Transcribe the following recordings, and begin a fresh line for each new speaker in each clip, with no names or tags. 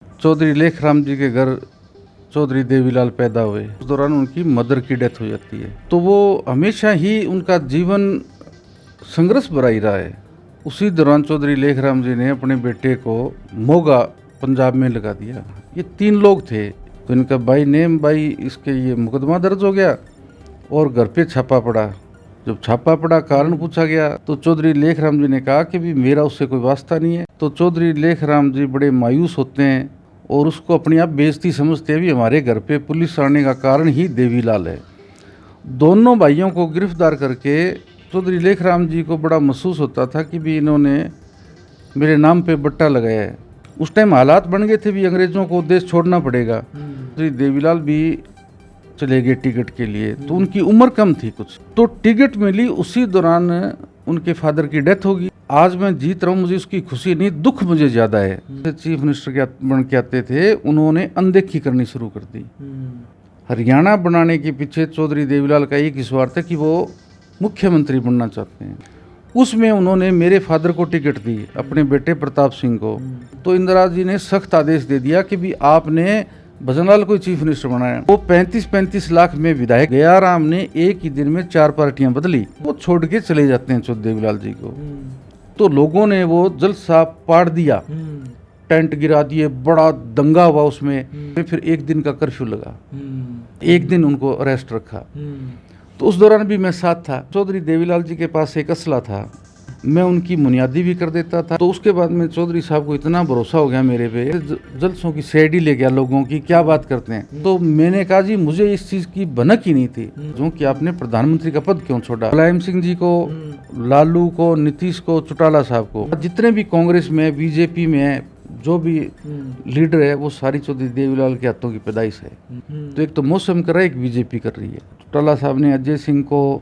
चौधरी लेखराम जी के घर चौधरी देवीलाल पैदा हुए। उस दौरान उनकी मदर की डेथ हो जाती है। तो वो हमेशा ही उनका जीवन संघर्ष भरा ही रहा है। उसी दौरान चौधरी लेखराम जी ने अपने बेटे को मोगा पंजाब में लगा दिया। ये 3 लोग थे। तो इनका भाई इसके ये मुकदमा दर्ज हो गया और घर पे छापा पड़ा। जब छापा पड़ा, कारण पूछा गया तो चौधरी लेखराम जी ने कहा कि भी मेरा उससे कोई वास्ता नहीं है। तो चौधरी लेखराम जी बड़े मायूस होते हैं और उसको अपनी आप बेइज्जती समझते हैं। भी हमारे घर पे पुलिस आने का कारण ही देवीलाल है। दोनों भाइयों को गिरफ्तार करके चौधरी लेखराम जी को बड़ा महसूस होता था कि भी इन्होंने मेरे नाम पे बट्टा लगाया है। उस टाइम हालात बन गए थे भी अंग्रेजों को देश छोड़ना पड़ेगा। चौधरी देवीलाल भी चले गए टिकट के लिए। तो उनकी उम्र कम थी कुछ, तो टिकट मिली। उसी दौरान उनके फादर की डेथ होगी। आज मैं जीत रहा हूँ, मुझे उसकी खुशी नहीं, दुख मुझे ज़्यादा है। चीफ मिनिस्टर बन के आते थे, उन्होंने अनदेखी करनी शुरू कर दी। हरियाणा बनाने के पीछे चौधरी देवीलाल का एक ही स्वार्थ है कि वो मुख्यमंत्री बनना चाहते हैं। उसमें उन्होंने मेरे फादर को टिकट दी, अपने बेटे प्रताप सिंह को। तो इंदिरा जी ने सख्त आदेश दे दिया कि भी आपने भजनलाल को चीफ मिनिस्टर बनाया। वो 35-35 लाख में विधायक दयाराम ने एक ही दिन में 4 पार्टियां बदली। वो छोड़ के चले जाते हैं चौधरी देवीलाल जी को। तो लोगों ने वो जलसा पाड़ दिया, टेंट गिरा दिए, बड़ा दंगा हुआ उसमें। फिर एक दिन का कर्फ्यू लगा, एक दिन उनको अरेस्ट रखा। तो उस दौरान भी मैं साथ था। चौधरी देवीलाल जी के पास एक असला था, मैं उनकी मुनियादी भी कर देता था। तो उसके बाद में चौधरी साहब को इतना भरोसा हो गया मेरे पे, जलसों की सीआईडी ले गया लोगों की, क्या बात करते हैं। तो मैंने कहा जी मुझे इस चीज़ की भनक ही नहीं थी जो कि आपने प्रधानमंत्री का पद क्यों छोड़ा। मुलायम सिंह जी को, लालू को, नीतीश को, चौटाला साहब को, जितने भी कांग्रेस में, बीजेपी में है, जो भी लीडर है, वो सारी चौधरी देवीलाल के हाथों की पैदाइश है। तो एक तो मौसम कर रहा है, एक बीजेपी कर रही है। चौटाला साहब ने अजय सिंह को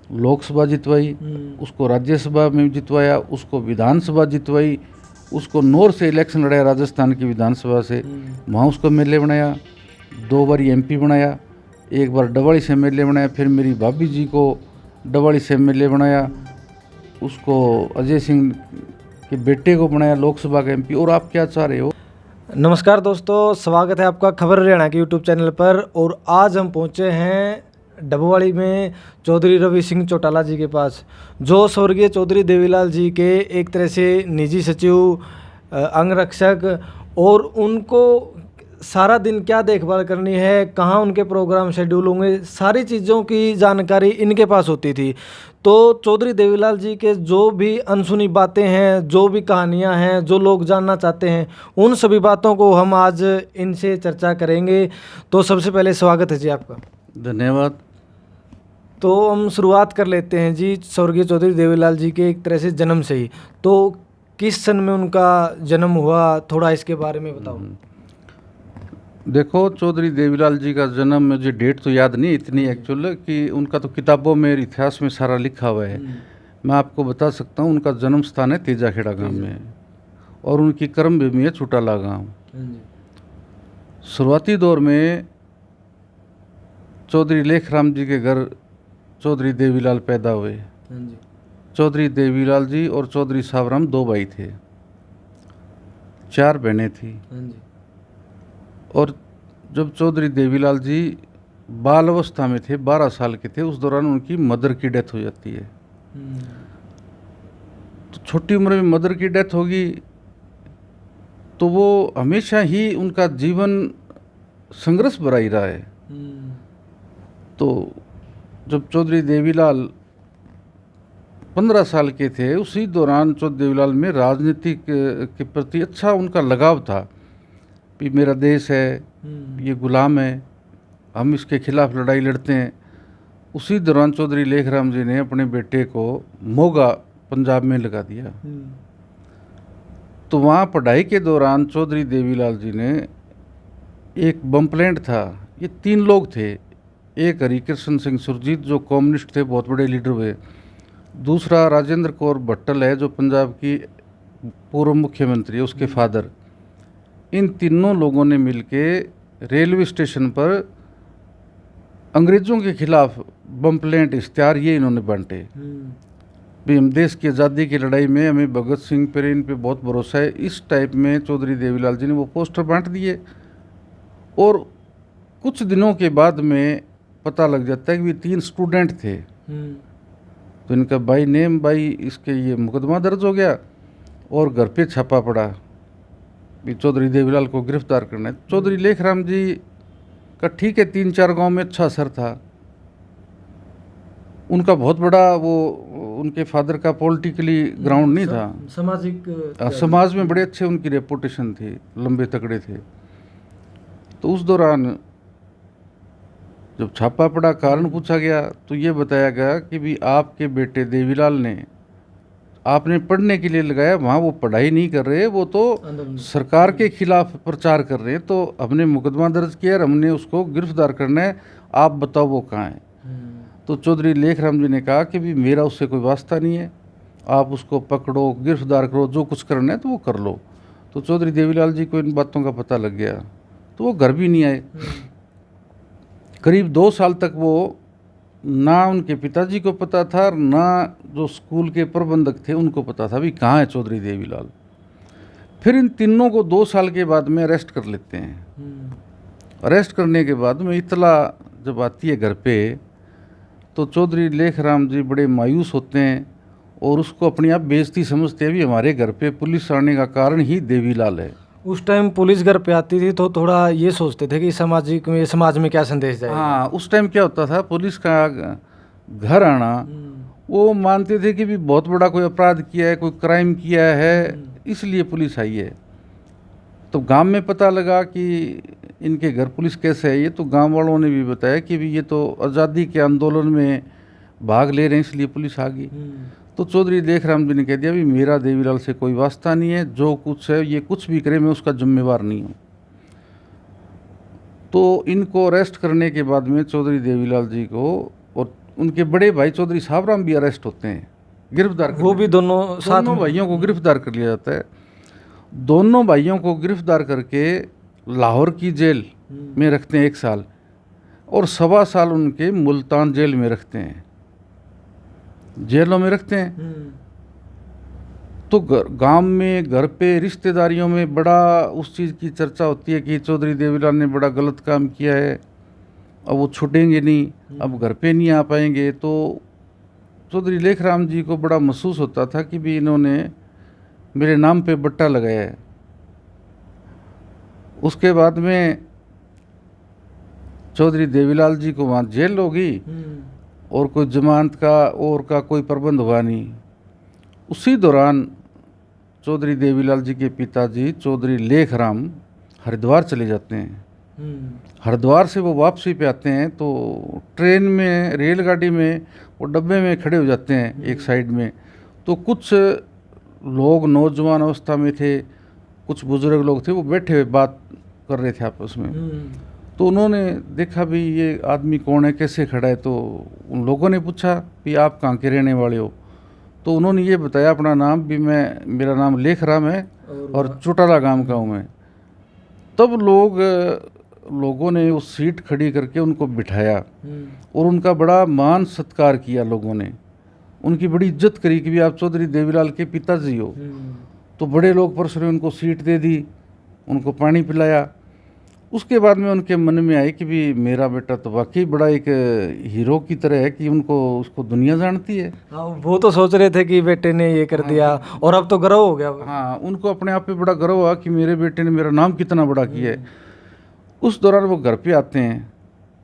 लोकसभा जितवाई, उसको राज्यसभा में जितवाया, उसको विधानसभा जितवाई, उसको नौर से इलेक्शन लड़ाया राजस्थान की विधानसभा से, वहाँ उसको एमएलए बनाया। 2 बार एमपी बनाया, एक बार डवाड़ी से एमएलए बनाया। फिर मेरी भाभी जी को डवाड़ी से एमएलए बनाया, उसको अजय सिंह के बेटे को बनाया लोकसभा का एमपी। और आप क्या चाह रहे हो।
नमस्कार दोस्तों, स्वागत है आपका खबर हरियाणा के यूट्यूब चैनल पर। और आज हम पहुंचे हैं डबवाड़ी में चौधरी रवि सिंह चौटाला जी के पास, जो स्वर्गीय चौधरी देवीलाल जी के एक तरह से निजी सचिव, अंगरक्षक, और उनको सारा दिन क्या देखभाल करनी है, कहाँ उनके प्रोग्राम शेड्यूल होंगे, सारी चीज़ों की जानकारी इनके पास होती थी। तो चौधरी देवीलाल जी के जो भी अनसुनी बातें हैं, जो भी कहानियां हैं, जो लोग जानना चाहते हैं, उन सभी बातों को हम आज इनसे चर्चा करेंगे। तो सबसे पहले स्वागत है जी आपका।
धन्यवाद।
तो हम शुरुआत कर लेते हैं जी स्वर्गीय चौधरी देवीलाल जी के एक तरह से जन्म से ही। तो किस सन में उनका जन्म हुआ, थोड़ा इसके बारे में बताओ।
देखो, चौधरी देवीलाल जी का जन्म, मुझे डेट तो याद नहीं इतनी एक्चुअल, कि उनका तो किताबों में, इतिहास में सारा लिखा हुआ है। मैं आपको बता सकता हूँ, उनका जन्म स्थान है तेजाखेड़ा गांव में, और उनकी कर्म भूमि है चौटाला गांव। शुरुआती दौर में चौधरी लेखराम जी के घर चौधरी देवीलाल पैदा हुए। चौधरी देवीलाल जी और चौधरी सावराम 2 भाई थे, 4 बहनें थी। और जब चौधरी देवीलाल जी बाल अवस्था में थे, 12 साल के थे, उस दौरान उनकी मदर की डेथ हो जाती है। तो छोटी उम्र में मदर की डेथ होगी, तो वो हमेशा ही उनका जीवन संघर्ष भरा ही रहा है। तो जब चौधरी देवीलाल 15 साल के थे, उसी दौरान चौधरी देवीलाल में राजनीति के प्रति अच्छा उनका लगाव था कि मेरा देश है, ये गुलाम है, हम इसके खिलाफ लड़ाई लड़ते हैं। उसी दौरान चौधरी लेखराम जी ने अपने बेटे को मोगा पंजाब में लगा दिया। तो वहाँ पढ़ाई के दौरान चौधरी देवीलाल जी ने, एक बम्प्लेंट था, ये 3 लोग थे। एक हरिकृष्ण सिंह सुरजीत जो कम्युनिस्ट थे, बहुत बड़े लीडर हुए। दूसरा राजेंद्र कौर भट्टल है जो पंजाब की पूर्व मुख्यमंत्री है, उसके फादर। इन तीनों लोगों ने मिलके रेलवे स्टेशन पर अंग्रेज़ों के खिलाफ बम्प्लेंट, इश्तिहार, ये इन्होंने बांटे। भी हम देश की आज़ादी की लड़ाई में हमें भगत सिंह पर इन पे बहुत भरोसा है, इस टाइप में चौधरी देवीलाल जी ने वो पोस्टर बांट दिए। और कुछ दिनों के बाद में पता लग जाता है कि ये 3 स्टूडेंट थे। तो इनका बाई नेम बाई इसके ये मुकदमा दर्ज हो गया और घर पे छापा पड़ा भी चौधरी देवीलाल को गिरफ्तार करना है। चौधरी लेखराम जी का ठीक है 3-4 गांव में अच्छा असर था, उनका बहुत बड़ा वो उनके फादर का पॉलिटिकली ग्राउंड नहीं था,
सामाजिक
समाज में बड़े अच्छे उनकी रेपुटेशन थी, लंबे तगड़े थे। तो उस दौरान जब छापा पड़ा, कारण पूछा गया तो ये बताया गया कि भी आपके बेटे देवीलाल ने आपने पढ़ने के लिए लगाया, वहाँ वो पढ़ाई नहीं कर रहे, वो तो सरकार के खिलाफ प्रचार कर रहे हैं। तो हमने मुकदमा दर्ज किया और हमने उसको गिरफ्तार करना है, आप बताओ वो कहाँ है। तो चौधरी लेखराम जी ने कहा कि भी मेरा उससे कोई वास्ता नहीं है, आप उसको पकड़ो, गिरफ्तार करो, जो कुछ करना है तो वो कर लो। तो चौधरी देवीलाल जी को इन बातों का पता लग गया, तो वो घर भी नहीं आए। करीब 2 साल तक वो ना उनके पिताजी को पता था, ना जो स्कूल के प्रबंधक थे उनको पता था भी कहाँ है चौधरी देवीलाल। फिर इन तीनों को 2 साल के बाद में अरेस्ट कर लेते हैं। अरेस्ट करने के बाद में इतला जब आती है घर पे, तो चौधरी लेखराम जी बड़े मायूस होते हैं और उसको अपनी आप बेइज्जती समझते हैं भी हमारे घर पे पुलिस आने का कारण ही देवीलाल है।
उस टाइम पुलिस घर पे आती थी तो थोड़ा ये सोचते थे कि समाज में क्या संदेश जाएगा।
हाँ, उस टाइम क्या होता था, पुलिस का घर आना वो मानते थे कि भी बहुत बड़ा कोई अपराध किया है, कोई क्राइम किया है, इसलिए पुलिस आई है। तो गांव में पता लगा कि इनके घर पुलिस कैसे आई है, तो गांव वालों ने भी बताया कि भी ये तो आज़ादी के आंदोलन में भाग ले रहे हैं इसलिए पुलिस आ गई। तो चौधरी लेखराम जी ने कह दिया भी मेरा देवीलाल से कोई वास्ता नहीं है, जो कुछ है ये कुछ भी करे मैं उसका जिम्मेवार नहीं हूँ। तो इनको अरेस्ट करने के बाद में चौधरी देवीलाल जी को और उनके बड़े भाई चौधरी साबराम भी अरेस्ट होते हैं, गिरफ्तार।
वो भी दोनों
भाइयों को गिरफ्तार कर लिया जाता है। दोनों भाइयों को गिरफ्तार करके लाहौर की जेल में रखते हैं 1 साल और 1.25 साल उनके मुल्तान जेल में रखते हैं, जेलों में रखते हैं। तो गांव में घर पे रिश्तेदारियों में बड़ा उस चीज़ की चर्चा होती है कि चौधरी देवीलाल ने बड़ा गलत काम किया है, अब वो छूटेंगे नहीं, अब घर पे नहीं आ पाएंगे। तो चौधरी लेखराम जी को बड़ा महसूस होता था कि भी इन्होंने मेरे नाम पे बट्टा लगाया है। उसके बाद में चौधरी देवीलाल जी को वहाँ जेल होगी और कोई जमानत का कोई प्रबंध हुआ नहीं। उसी दौरान चौधरी देवीलाल जी के पिताजी चौधरी लेखराम हरिद्वार चले जाते हैं। हरिद्वार से वो वापसी पे आते हैं तो ट्रेन में, रेलगाड़ी में वो डब्बे में खड़े हो जाते हैं एक साइड में। तो कुछ लोग नौजवान अवस्था में थे, कुछ बुजुर्ग लोग थे, वो बैठे हुए बात कर रहे थे आपस में। तो उन्होंने देखा भी ये आदमी कौन है, कैसे खड़ा है। तो उन लोगों ने पूछा कि आप कहाँ के रहने वाले हो। तो उन्होंने ये बताया अपना नाम भी, मेरा नाम लेखराम है और चौटाला गांव का हूँ मैं। तब लोगों ने उस सीट खड़ी करके उनको बिठाया और उनका बड़ा मान सत्कार किया। लोगों ने उनकी बड़ी इज्जत करी कि भी आप चौधरी देवीलाल के पिताजी हो। तो बड़े लोग परस ने उनको सीट दे दी, उनको पानी पिलाया। उसके बाद में उनके मन में आई कि भी मेरा बेटा तो वाकई बड़ा एक हीरो की तरह है कि उसको दुनिया जानती है।
वो तो सोच रहे थे कि बेटे ने ये कर दिया और अब तो गर्व हो गया।
हाँ, उनको अपने आप पे बड़ा गर्व हुआ कि मेरे बेटे ने मेरा नाम कितना बड़ा किया है। उस दौरान वो घर पे आते हैं।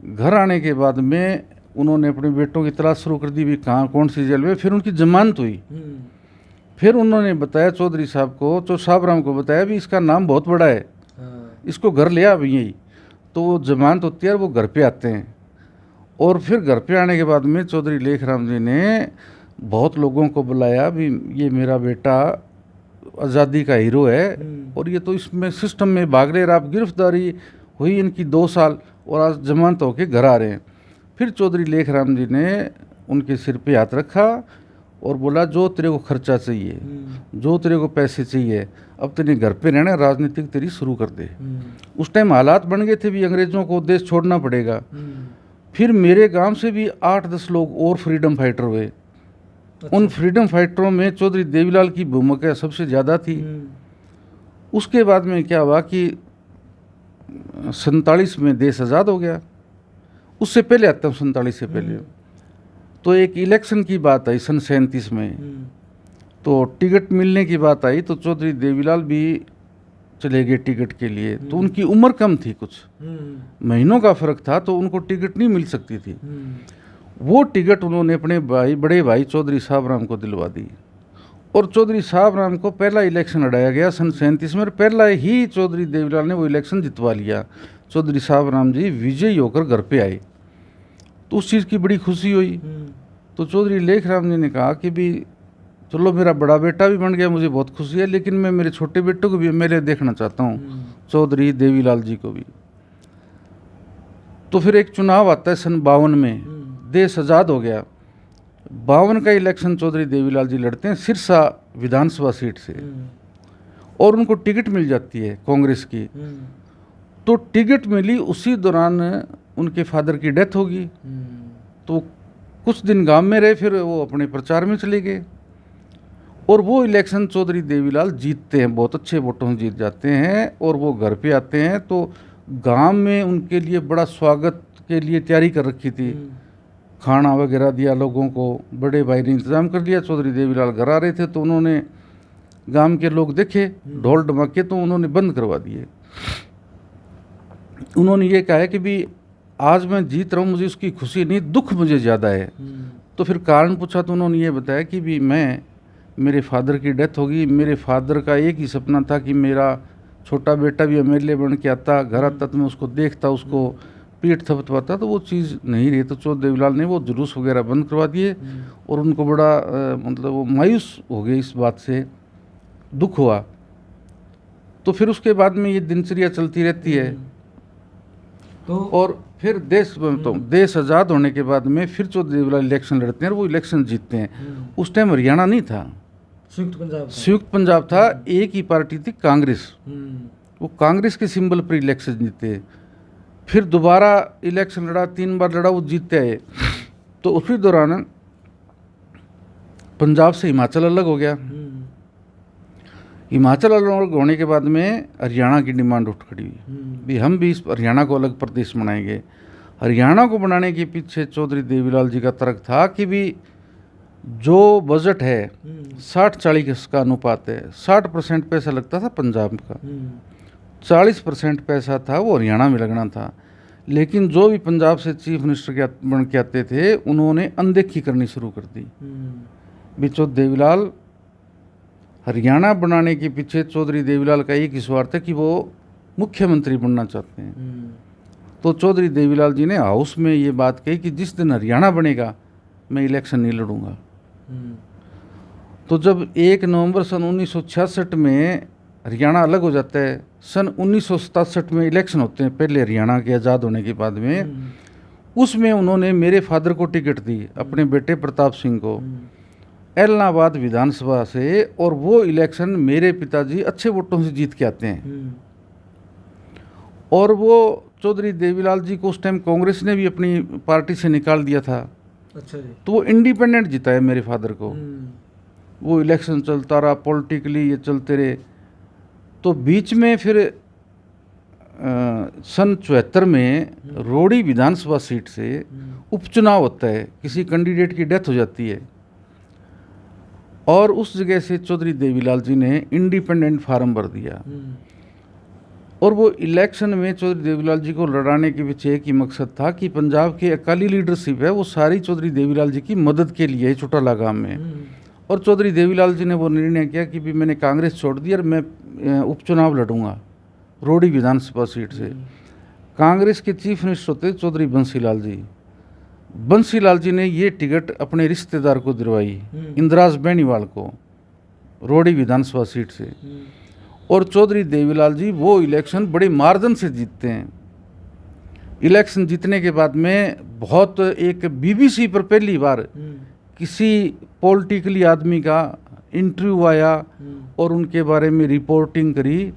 घर आने के बाद में उन्होंने अपने बेटों की तलाश शुरू कर दी भी कहाँ कौन सी जेल में। फिर उनकी जमानत हुई। फिर उन्होंने बताया चौधरी साहब को, साबराम को बताया भी इसका नाम बहुत बड़ा है, इसको घर ले आ भी यही। तो वो जमानत होती है और वो घर पे आते हैं। और फिर घर पे आने के बाद में चौधरी लेखराम जी ने बहुत लोगों को बुलाया भी ये मेरा बेटा आज़ादी का हीरो है और ये तो इसमें सिस्टम में भाग रहे। आप गिरफ्तारी हुई इनकी 2 साल और आज जमानत होके घर आ रहे हैं। फिर चौधरी लेखराम जी ने उनके सिर पे हाथ रखा और बोला जो तेरे को खर्चा चाहिए, जो तेरे को पैसे चाहिए, अब तेरे घर पे रहना, राजनीतिक तेरी शुरू कर दे। उस टाइम हालात बन गए थे भी अंग्रेज़ों को देश छोड़ना पड़ेगा। फिर मेरे गांव से भी 8-10 लोग और फ्रीडम फाइटर हुए उन फ्रीडम फाइटरों में चौधरी देवीलाल की भूमिका सबसे ज़्यादा थी। उसके बाद में क्या हुआ कि 47 में देश आज़ाद हो गया। उससे पहले आता हूँ, 47 से पहले तो एक इलेक्शन की बात आई सन 37 में। तो टिकट मिलने की बात आई तो चौधरी देवीलाल भी चले गए टिकट के लिए। तो उनकी उम्र कम थी, कुछ महीनों का फर्क था, तो उनको टिकट नहीं मिल सकती थी। वो टिकट उन्होंने अपने बड़े भाई चौधरी साहबराम को दिलवा दी और चौधरी साहबराम को पहला इलेक्शन लड़ाया गया सन 37 में और पहला ही चौधरी देवीलाल ने वो इलेक्शन जितवा लिया। चौधरी साहबराम जी विजयी होकर घर पे आए तो उस चीज़ की बड़ी खुशी हुई। तो चौधरी लेखराम जी ने कहा कि भी चलो मेरा बड़ा बेटा भी बन गया, मुझे बहुत खुशी है, लेकिन मैं मेरे छोटे बेटे को भी एमएलए देखना चाहता हूँ, चौधरी देवीलाल जी को भी। तो फिर एक चुनाव आता है सन 52 में, देश आज़ाद हो गया। 52 का इलेक्शन चौधरी देवीलाल जी लड़ते हैं सिरसा विधानसभा सीट से और उनको टिकट मिल जाती है कांग्रेस की। तो टिकट मिली, उसी दौरान उनके फादर की डेथ होगी। तो कुछ दिन गांव में रहे, फिर वो अपने प्रचार में चले गए और वो इलेक्शन चौधरी देवीलाल जीतते हैं, बहुत अच्छे वोटों से जीत जाते हैं और वो घर पे आते हैं। तो गांव में उनके लिए बड़ा स्वागत के लिए तैयारी कर रखी थी, खाना वगैरह दिया लोगों को, बड़े भाई ने इंतज़ाम कर लिया। चौधरी देवीलाल घर आ रहे थे तो उन्होंने गांव के लोग देखे ढोल ढमाके, तो उन्होंने बंद करवा दिए। उन्होंने ये कहा है कि भी आज मैं जीत रहा हूँ, मुझे उसकी खुशी नहीं, दुख मुझे ज़्यादा है। तो फिर कारण पूछा तो उन्होंने ये बताया कि भी मेरे फादर की डेथ होगी, मेरे फादर का एक ही सपना था कि मेरा छोटा बेटा भी एमएलए बन के आता, घर आता तो मैं उसको देखता, उसको पीठ थपथपाता, तो वो चीज़ नहीं रही। तो चौधरी देवीलाल ने वो जुलूस वगैरह बंद करवा दिए और उनको बड़ा मतलब वो मायूस हो गए, इस बात से दुख हुआ। तो फिर उसके बाद में ये दिनचर्या चलती रहती है। तो और फिर देश आज़ाद होने के बाद में फिर चौधरी देवीलाल इलेक्शन लड़ते हैं और वो इलेक्शन जीतते हैं। उस टाइम हरियाणा नहीं था, संयुक्त पंजाब था, एक ही पार्टी थी कांग्रेस। वो कांग्रेस के सिंबल पर इलेक्शन जीते। फिर दोबारा इलेक्शन लड़ा, 3 बार लड़ा, वो जीतते आए। तो उसी दौरान पंजाब से हिमाचल अलग हो गया। हिमाचल अलग होने के बाद में हरियाणा की डिमांड उठ खड़ी हुई भी हम भी इस हरियाणा को अलग प्रदेश बनाएंगे। हरियाणा को बनाने के पीछे चौधरी देवीलाल जी का तर्क था कि भी जो बजट है 60-40 का अनुपात है, 60% पैसा लगता था पंजाब का, 40% पैसा था वो हरियाणा में लगना था। लेकिन जो भी पंजाब से चीफ मिनिस्टर बन के आते थे उन्होंने अनदेखी करनी शुरू कर दी। भी चौधरी देवीलाल हरियाणा बनाने के पीछे चौधरी देवीलाल का एक ही स्वार्थ है कि वो मुख्यमंत्री बनना चाहते हैं। तो चौधरी देवीलाल जी ने हाउस में ये बात कही कि जिस दिन हरियाणा बनेगा मैं इलेक्शन नहीं लड़ूंगा। तो जब 1 नवंबर सन 1966 में हरियाणा अलग हो जाता है, सन 1967 में इलेक्शन होते हैं पहले हरियाणा के आज़ाद होने के बाद में, उसमें उन्होंने मेरे फादर को टिकट दी, अपने बेटे प्रताप सिंह को, इलाहाबाद विधानसभा से, और वो इलेक्शन मेरे पिताजी अच्छे वोटों से जीत के आते हैं। और वो चौधरी देवीलाल जी को उस टाइम कांग्रेस ने भी अपनी पार्टी से निकाल दिया था। अच्छा जी। तो वो इंडिपेंडेंट जिताए मेरे फादर को। वो इलेक्शन चलता रहा, पॉलिटिकली ये चलते रहे। तो बीच में फिर सन 74 में रोड़ी विधानसभा सीट से उपचुनाव होता है, किसी कैंडिडेट की डेथ हो जाती है और उस जगह से चौधरी देवीलाल जी ने इंडिपेंडेंट फार्म भर दिया। और वो इलेक्शन में चौधरी देवीलाल जी को लड़ाने के पीछे एक ही मकसद था कि पंजाब की अकाली लीडरशिप है वो सारी चौधरी देवीलाल जी की मदद के लिए चौटाला गांव में। और चौधरी देवीलाल जी ने वो निर्णय किया कि भी मैंने कांग्रेस छोड़ दी और मैं उपचुनाव लड़ूंगा रोड़ी विधानसभा सीट से। कांग्रेस के चीफ मिनिस्टर होते चौधरी बंसीलाल जी। बंसीलाल जी ने ये टिकट अपने रिश्तेदार को दिलवाई, इंदिराज बेनीवाल को, रोड़ी विधानसभा सीट से। और चौधरी देवीलाल जी वो इलेक्शन बड़े मार्जिन से जीतते हैं। इलेक्शन जीतने के बाद में बहुत एक बीबीसी पर पहली बार किसी पॉलिटिकली आदमी का इंटरव्यू आया और उनके बारे में रिपोर्टिंग करी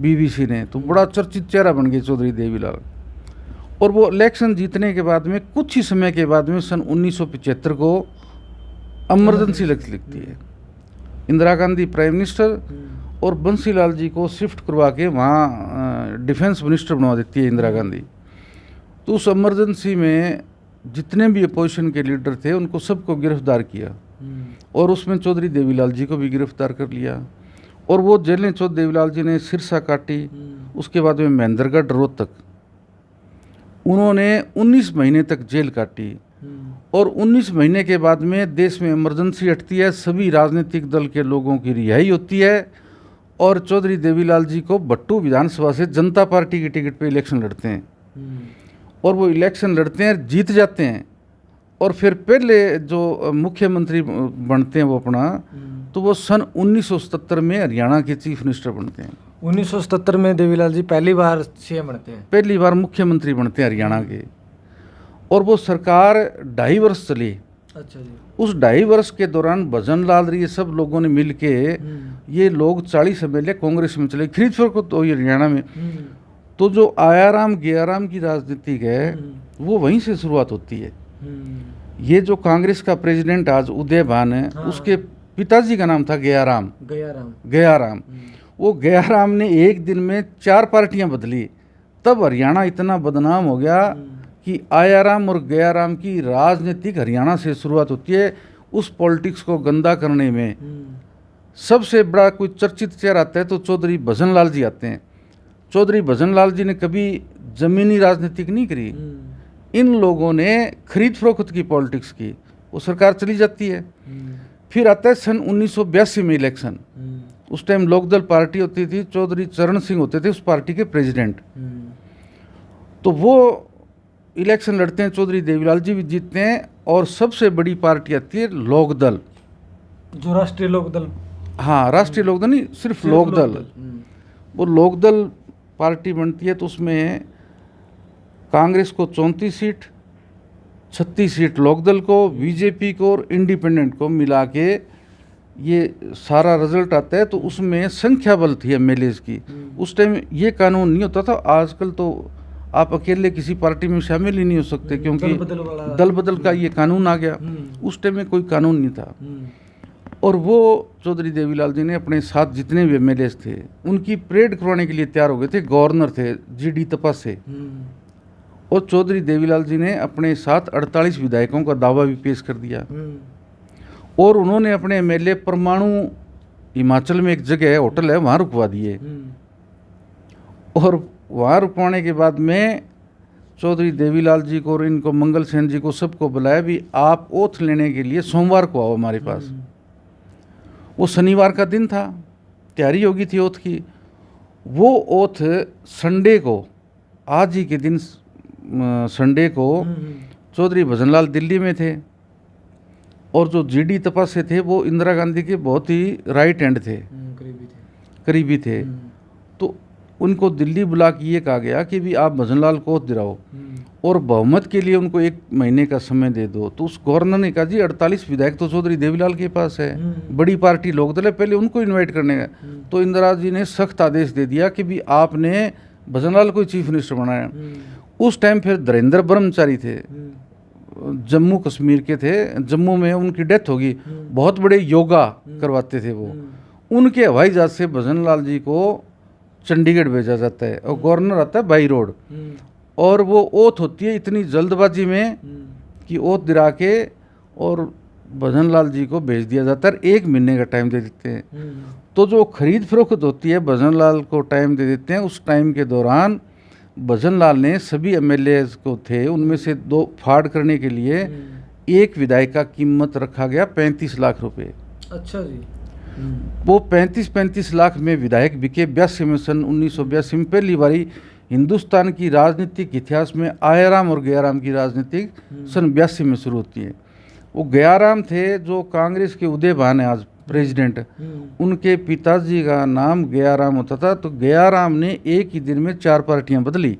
बीबीसी ने, तो बड़ा चर्चित चेहरा बन गए चौधरी देवीलाल। और वो इलेक्शन जीतने के बाद में कुछ ही समय के बाद में सन 1975 को इमरजेंसी लिखती है। इंदिरा गांधी प्राइम मिनिस्टर और बंसीलाल जी को शिफ्ट करवा के वहाँ डिफेंस मिनिस्टर बनवा देती है इंदिरा गांधी। तो उस इमरजेंसी में जितने भी अपोजिशन के लीडर थे उनको सबको गिरफ्तार किया और उसमें चौधरी देवीलाल जी को भी गिरफ्तार कर लिया। और वो जेलें चौधरी देवीलाल जी ने सिरसा काटी, उसके बाद में महेंद्रगढ़ रोहतक उन्होंने 19 महीने तक जेल काटी। और 19 महीने के बाद में देश में इमरजेंसी हटती है, सभी राजनीतिक दल के लोगों की रिहाई होती है और चौधरी देवीलाल जी को भट्टू विधानसभा से जनता पार्टी की टिकट पे इलेक्शन लड़ते हैं और वो इलेक्शन लड़ते हैं, जीत जाते हैं। और फिर पहले जो मुख्यमंत्री बनते हैं वो अपना, तो वो सन 1977 में हरियाणा के चीफ मिनिस्टर बनते हैं।
1977 में देवीलाल जी पहली बार सीएम बनते हैं,
पहली बार मुख्यमंत्री बनते हैं हरियाणा के। और वो सरकार 2.5 वर्ष चली।
अच्छा जी।
उस 2.5 वर्ष के दौरान भजन लाल ये सब लोगों ने मिल के ये लोग 40 एमएलए कांग्रेस में चले, खरीद फरोख्त हुई हरियाणा में। तो जो आयाराम गयाराम की राजनीति है वो वहीं से शुरुआत होती है। ये जो कांग्रेस का प्रेसिडेंट आज उदय भान है, उसके पिताजी का नाम था गयाराम। वो गयाराम ने एक दिन में 4 पार्टियां बदली, तब हरियाणा इतना बदनाम हो गया कि आयाराम और गयाराम की राजनीतिक हरियाणा से शुरुआत होती है। उस पॉलिटिक्स को गंदा करने में सबसे बड़ा कोई चर्चित चेहरा आता है तो चौधरी भजन लाल जी आते हैं। चौधरी भजन लाल जी ने कभी जमीनी राजनीतिक नहीं करी, इन लोगों ने खरीद फरोख्त की पॉलिटिक्स की, वो सरकार चली जाती है। फिर आता है सन 1982 में इलेक्शन। उस टाइम लोकदल पार्टी होती थी, चौधरी चरण सिंह होते थे उस पार्टी के प्रेसिडेंट। तो वो इलेक्शन लड़ते हैं, चौधरी देवीलाल जी भी जीतते हैं और सबसे बड़ी पार्टी आती है लोकदल,
जो राष्ट्रीय लोकदल।
हाँ, राष्ट्रीय लोकदल नहीं, सिर्फ लोकदल। वो लोकदल पार्टी बनती है तो उसमें कांग्रेस को 34 सीट, 36 सीट लोकदल को, बीजेपी को और इंडिपेंडेंट को मिला के ये सारा रिजल्ट आता है। तो उसमें संख्या बल थी एमएलएज की। उस टाइम ये कानून नहीं होता था, आजकल तो आप अकेले किसी पार्टी में शामिल ही नहीं हो सकते क्योंकि दल बदल का ये कानून आ गया। उस टाइम में कोई कानून नहीं था। और वो चौधरी देवीलाल जी ने अपने साथ जितने भी एमएलएज थे उनकी परेड करवाने के लिए तैयार हो गए थे। गवर्नर थे जीडी तपासे, और चौधरी देवीलाल जी ने अपने साथ 48 विधायकों का दावा भी पेश कर दिया। और उन्होंने अपने एमएलए परमाणु, हिमाचल में एक जगह है, होटल है, वहाँ रुकवा दिए। और वहाँ रुकवाने के बाद में चौधरी देवीलाल जी को और इनको मंगल सेन जी को सबको बुलाया भी आप ओथ लेने के लिए सोमवार को आओ हमारे पास। वो शनिवार का दिन था, तैयारी होगी थी ओथ की। वो ओथ संडे को, आज ही के दिन संडे को चौधरी भजनलाल दिल्ली में थे और जो जीडी तपासे थे वो इंदिरा गांधी के बहुत ही राइट हैंड थे, करीबी थे। तो उनको दिल्ली बुला के ये कहा गया कि भी आप भजनलाल को दिलाओ और बहुमत के लिए उनको 1 महीने का समय दे दो। तो उस गवर्नर ने कहा जी 48 विधायक तो चौधरी देवीलाल के पास है, बड़ी पार्टी लोकदल है, पहले उनको इनवाइट करने का। तो इंदिरा जी ने सख्त आदेश दे दिया कि भी आपने भजनलाल को चीफ मिनिस्टर बनाया। उस टाइम फिर धीरेन्द्र ब्रह्मचारी थे, जम्मू कश्मीर के थे, जम्मू में उनकी डेथ होगी, बहुत बड़े योगा करवाते थे वो। उनके हवाई जहाज से भजनलाल जी को चंडीगढ़ भेजा जाता है और गवर्नर आता है बाई रोड। और वो ओथ होती है इतनी जल्दबाजी में कि ओथ दिला के और भजनलाल जी को भेज दिया जाता है, 1 महीने का टाइम दे देते हैं। तो जो खरीद फरोख्त होती है भजनलाल को टाइम दे देते हैं। उस टाइम के दौरान भजनलाल ने सभी एमएलए को थे उनमें से 2 फाड़ करने के लिए एक विधायक का कीमत रखा गया 35 लाख रुपए।
अच्छा जी।
वो 35 लाख में विधायक बिके। 82 में, सन 1982 में पहली बारी हिंदुस्तान की राजनीतिक इतिहास में आयाराम और गयाराम की राजनीतिक सन 82 में शुरू होती है। वो गयाराम थे जो कांग्रेस के उदय भान है आज प्रेसिडेंट, उनके पिताजी का नाम गयाराम होता था। तो गयाराम ने एक ही दिन में 4 पार्टियां बदली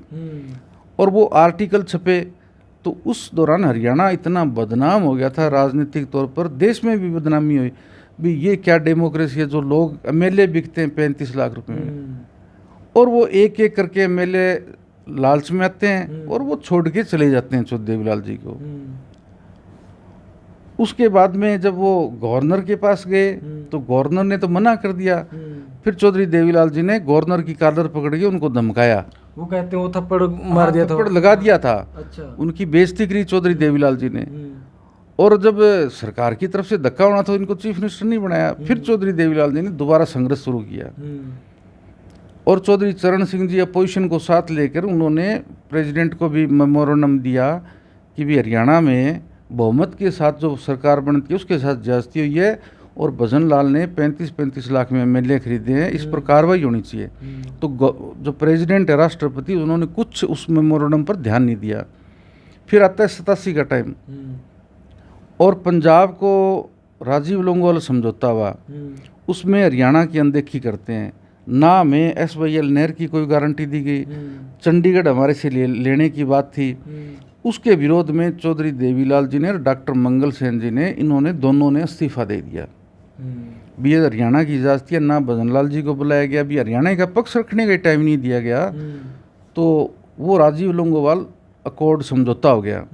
और वो आर्टिकल छपे। तो उस दौरान हरियाणा इतना बदनाम हो गया था राजनीतिक तौर पर, देश में भी बदनामी हुई भी ये क्या डेमोक्रेसी है जो लोग एमएलए बिकते हैं 35 लाख रुपए में। और वो एक एक करके एमएलए लालच में आते हैं और वो छोड़ के चले जाते हैं चौधरी देवीलाल जी को। उसके बाद में जब वो गवर्नर के पास गए तो गवर्नर ने तो मना कर दिया। फिर चौधरी देवीलाल जी ने गवर्नर की कॉलर पकड़ के उनको धमकाया।
वो कहते हैं वो थप्पड़ मार दिया था,
थप्पड़ लगा दिया था।
अच्छा।
उनकी बेइज्जती करी चौधरी देवीलाल जी ने। और जब सरकार की तरफ से धक्का होना था इनको चीफ मिनिस्टर नहीं बनाया। फिर चौधरी देवीलाल जी ने दोबारा संघर्ष शुरू किया और चौधरी चरण सिंह जी अपोजिशन को साथ लेकर उन्होंने प्रेसिडेंट को भी मेमोरेंडम दिया कि भी हरियाणा में बहुमत के साथ जो सरकार बनती है उसके साथ ज्यादती हुई है और भजन लाल ने 35-35 लाख में एमएलए खरीदे हैं, इस पर कार्रवाई होनी चाहिए। तो जो प्रेसिडेंट है राष्ट्रपति उन्होंने कुछ उस मेमोरेंडम पर ध्यान नहीं दिया। फिर आता है 87 का टाइम और पंजाब को राजीव लोंगोवाल समझौता हुआ, उसमें हरियाणा की अनदेखी करते हैं। ना हमें SYL नहर की कोई गारंटी दी गई, चंडीगढ़ हमारे से लेने की बात थी। उसके विरोध में चौधरी देवीलाल जी ने और डॉक्टर मंगल सेन जी ने इन्होंने दोनों ने इस्तीफा दे दिया। भी ये हरियाणा की इजाज़त है, ना भजनलाल जी को बुलाया गया, भी हरियाणा का पक्ष रखने का टाइम नहीं दिया गया। तो वो राजीव लोंगोवाल अकॉर्ड समझौता हो गया।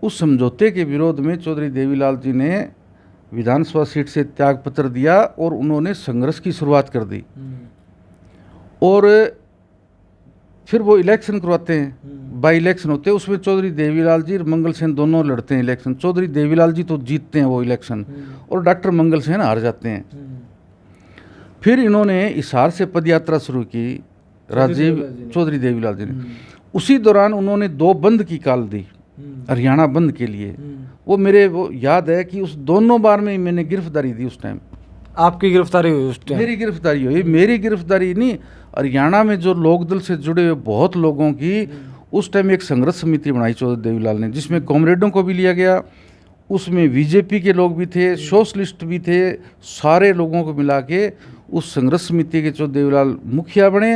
उस समझौते के विरोध में चौधरी देवीलाल जी ने विधानसभा सीट से त्यागपत्र दिया और उन्होंने संघर्ष की शुरुआत कर दी। और फिर वो इलेक्शन करवाते हैं, बाई इलेक्शन होते हैं, उसमें चौधरी देवीलाल जी और मंगल सेन दोनों लड़ते हैं इलेक्शन। चौधरी देवीलाल जी तो जीतते हैं वो इलेक्शन और डॉक्टर मंगल सेन हार जाते हैं। फिर इन्होंने हिसार से पदयात्रा शुरू की चौधरी देवीलाल जी ने। उसी दौरान उन्होंने 2 बंद की कॉल दी हरियाणा बंद के लिए। वो याद है कि उस दोनों बार में मैंने गिरफ्तारी दी। उस टाइम
आपकी गिरफ्तारी हुई? उस टाइम
मेरी गिरफ्तारी हुई। मेरी गिरफ्तारी नहीं, हरियाणा में जो लोकदल से जुड़े हुए बहुत लोगों की उस टाइम एक संघर्ष समिति बनाई चौधरी देवीलाल ने, जिसमें कॉमरेडों को भी लिया गया। उसमें बीजेपी के लोग भी थे, सोशलिस्ट भी थे, सारे लोगों को मिला के उस संघर्ष समिति के चौधरी देवीलाल मुखिया बने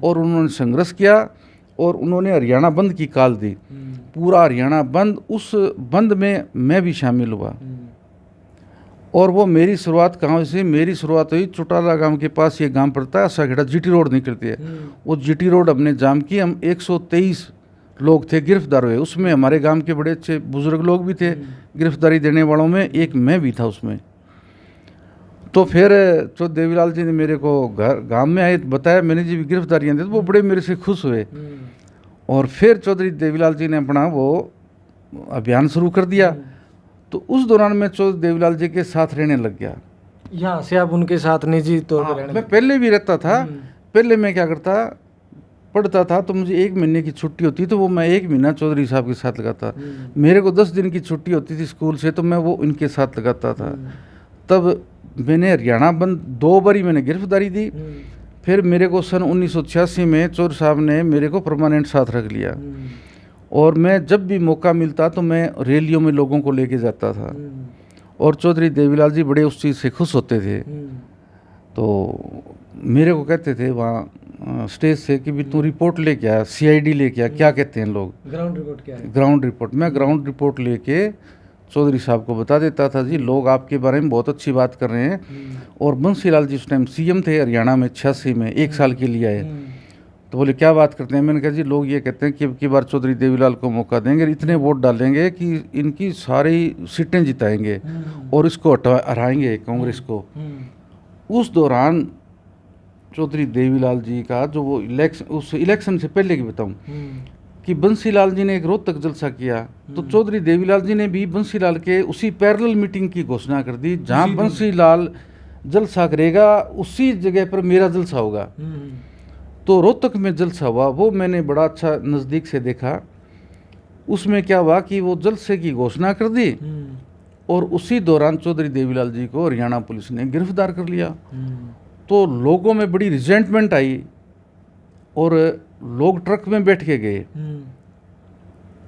और उन्होंने संघर्ष किया और उन्होंने हरियाणा बंद की कॉल दी। पूरा हरियाणा बंद, उस बंद में मैं भी शामिल हुआ। और वो मेरी शुरुआत कहाँ से? मेरी शुरुआत हुई चौटाला गांव के पास, ये गांव पड़ता है आसाखेड़ा, जीटी रोड निकलती है। वो जीटी रोड हमने जाम की। हम 123 लोग थे गिरफ्तार हुए। उसमें हमारे गांव के बड़े अच्छे बुजुर्ग लोग भी थे गिरफ्तारी देने वालों में, एक मैं भी था उसमें। तो फिर चौधरी देवीलाल जी ने मेरे को गांव में आए, बताया मैंने जी भी गिरफ्तारियाँ दी, तो वो बड़े मेरे से खुश हुए। और फिर चौधरी देवीलाल जी ने अपना वो अभियान शुरू कर दिया। तो उस दौरान मैं चौधरी देवीलाल जी के साथ रहने लग गया।
यहाँ से आप उनके साथ निजी तौर पर रहने?
मैं पहले भी रहता था। पहले मैं क्या करता, पढ़ता था तो मुझे 1 महीने की छुट्टी होती तो वो मैं 1 महीना चौधरी साहब के साथ लगाता। मेरे को 10 दिन की छुट्टी होती थी स्कूल से तो मैं वो इनके साथ लगाता था। तब मैंने हरियाणा बंद 2 बारी मैंने गिरफ्तारी दी। फिर मेरे को सन 1986 में चौधरी साहब ने मेरे को परमानेंट साथ रख लिया और मैं जब भी मौका मिलता तो मैं रैलियों में लोगों को लेके जाता था और चौधरी देवीलाल जी बड़े उस चीज़ से खुश होते थे। तो मेरे को कहते थे वहाँ स्टेज से कि भी तू रिपोर्ट लेके आ, CID लेके आ, क्या कहते हैं लोग,
ग्राउंड रिपोर्ट क्या है?
Ground report. मैं ग्राउंड रिपोर्ट लेके चौधरी साहब को बता देता था, जी लोग आपके बारे में बहुत अच्छी बात कर रहे हैं। और बंसीलाल जी उस टाइम CM थे हरियाणा में 86 में, 1 साल के लिए आए। तो बोले क्या बात करते हैं? मैंने कहा जी लोग ये कहते हैं कि अब की बार चौधरी देवीलाल को मौका देंगे, इतने वोट डालेंगे कि इनकी सारी सीटें जिताएंगे और इसको हराएंगे कांग्रेस को। उस दौरान चौधरी देवीलाल जी का जो वो उस इलेक्शन से पहले की बताऊं कि बंसीलाल जी ने एक रोहतक जलसा किया, तो चौधरी देवीलाल जी ने भी बंसीलाल के उसी पैरेलल मीटिंग की घोषणा कर दी। जहां बंसीलाल जलसा करेगा उसी जगह पर मेरा जलसा होगा। तो रोहतक में जलसा हुआ, वो मैंने बड़ा अच्छा नज़दीक से देखा। उसमें क्या हुआ कि वो जलसे की घोषणा कर दी और उसी दौरान चौधरी देवीलाल जी को हरियाणा पुलिस ने गिरफ्तार कर लिया। तो लोगों में बड़ी रिजेंटमेंट आई और लोग ट्रक में बैठ के गए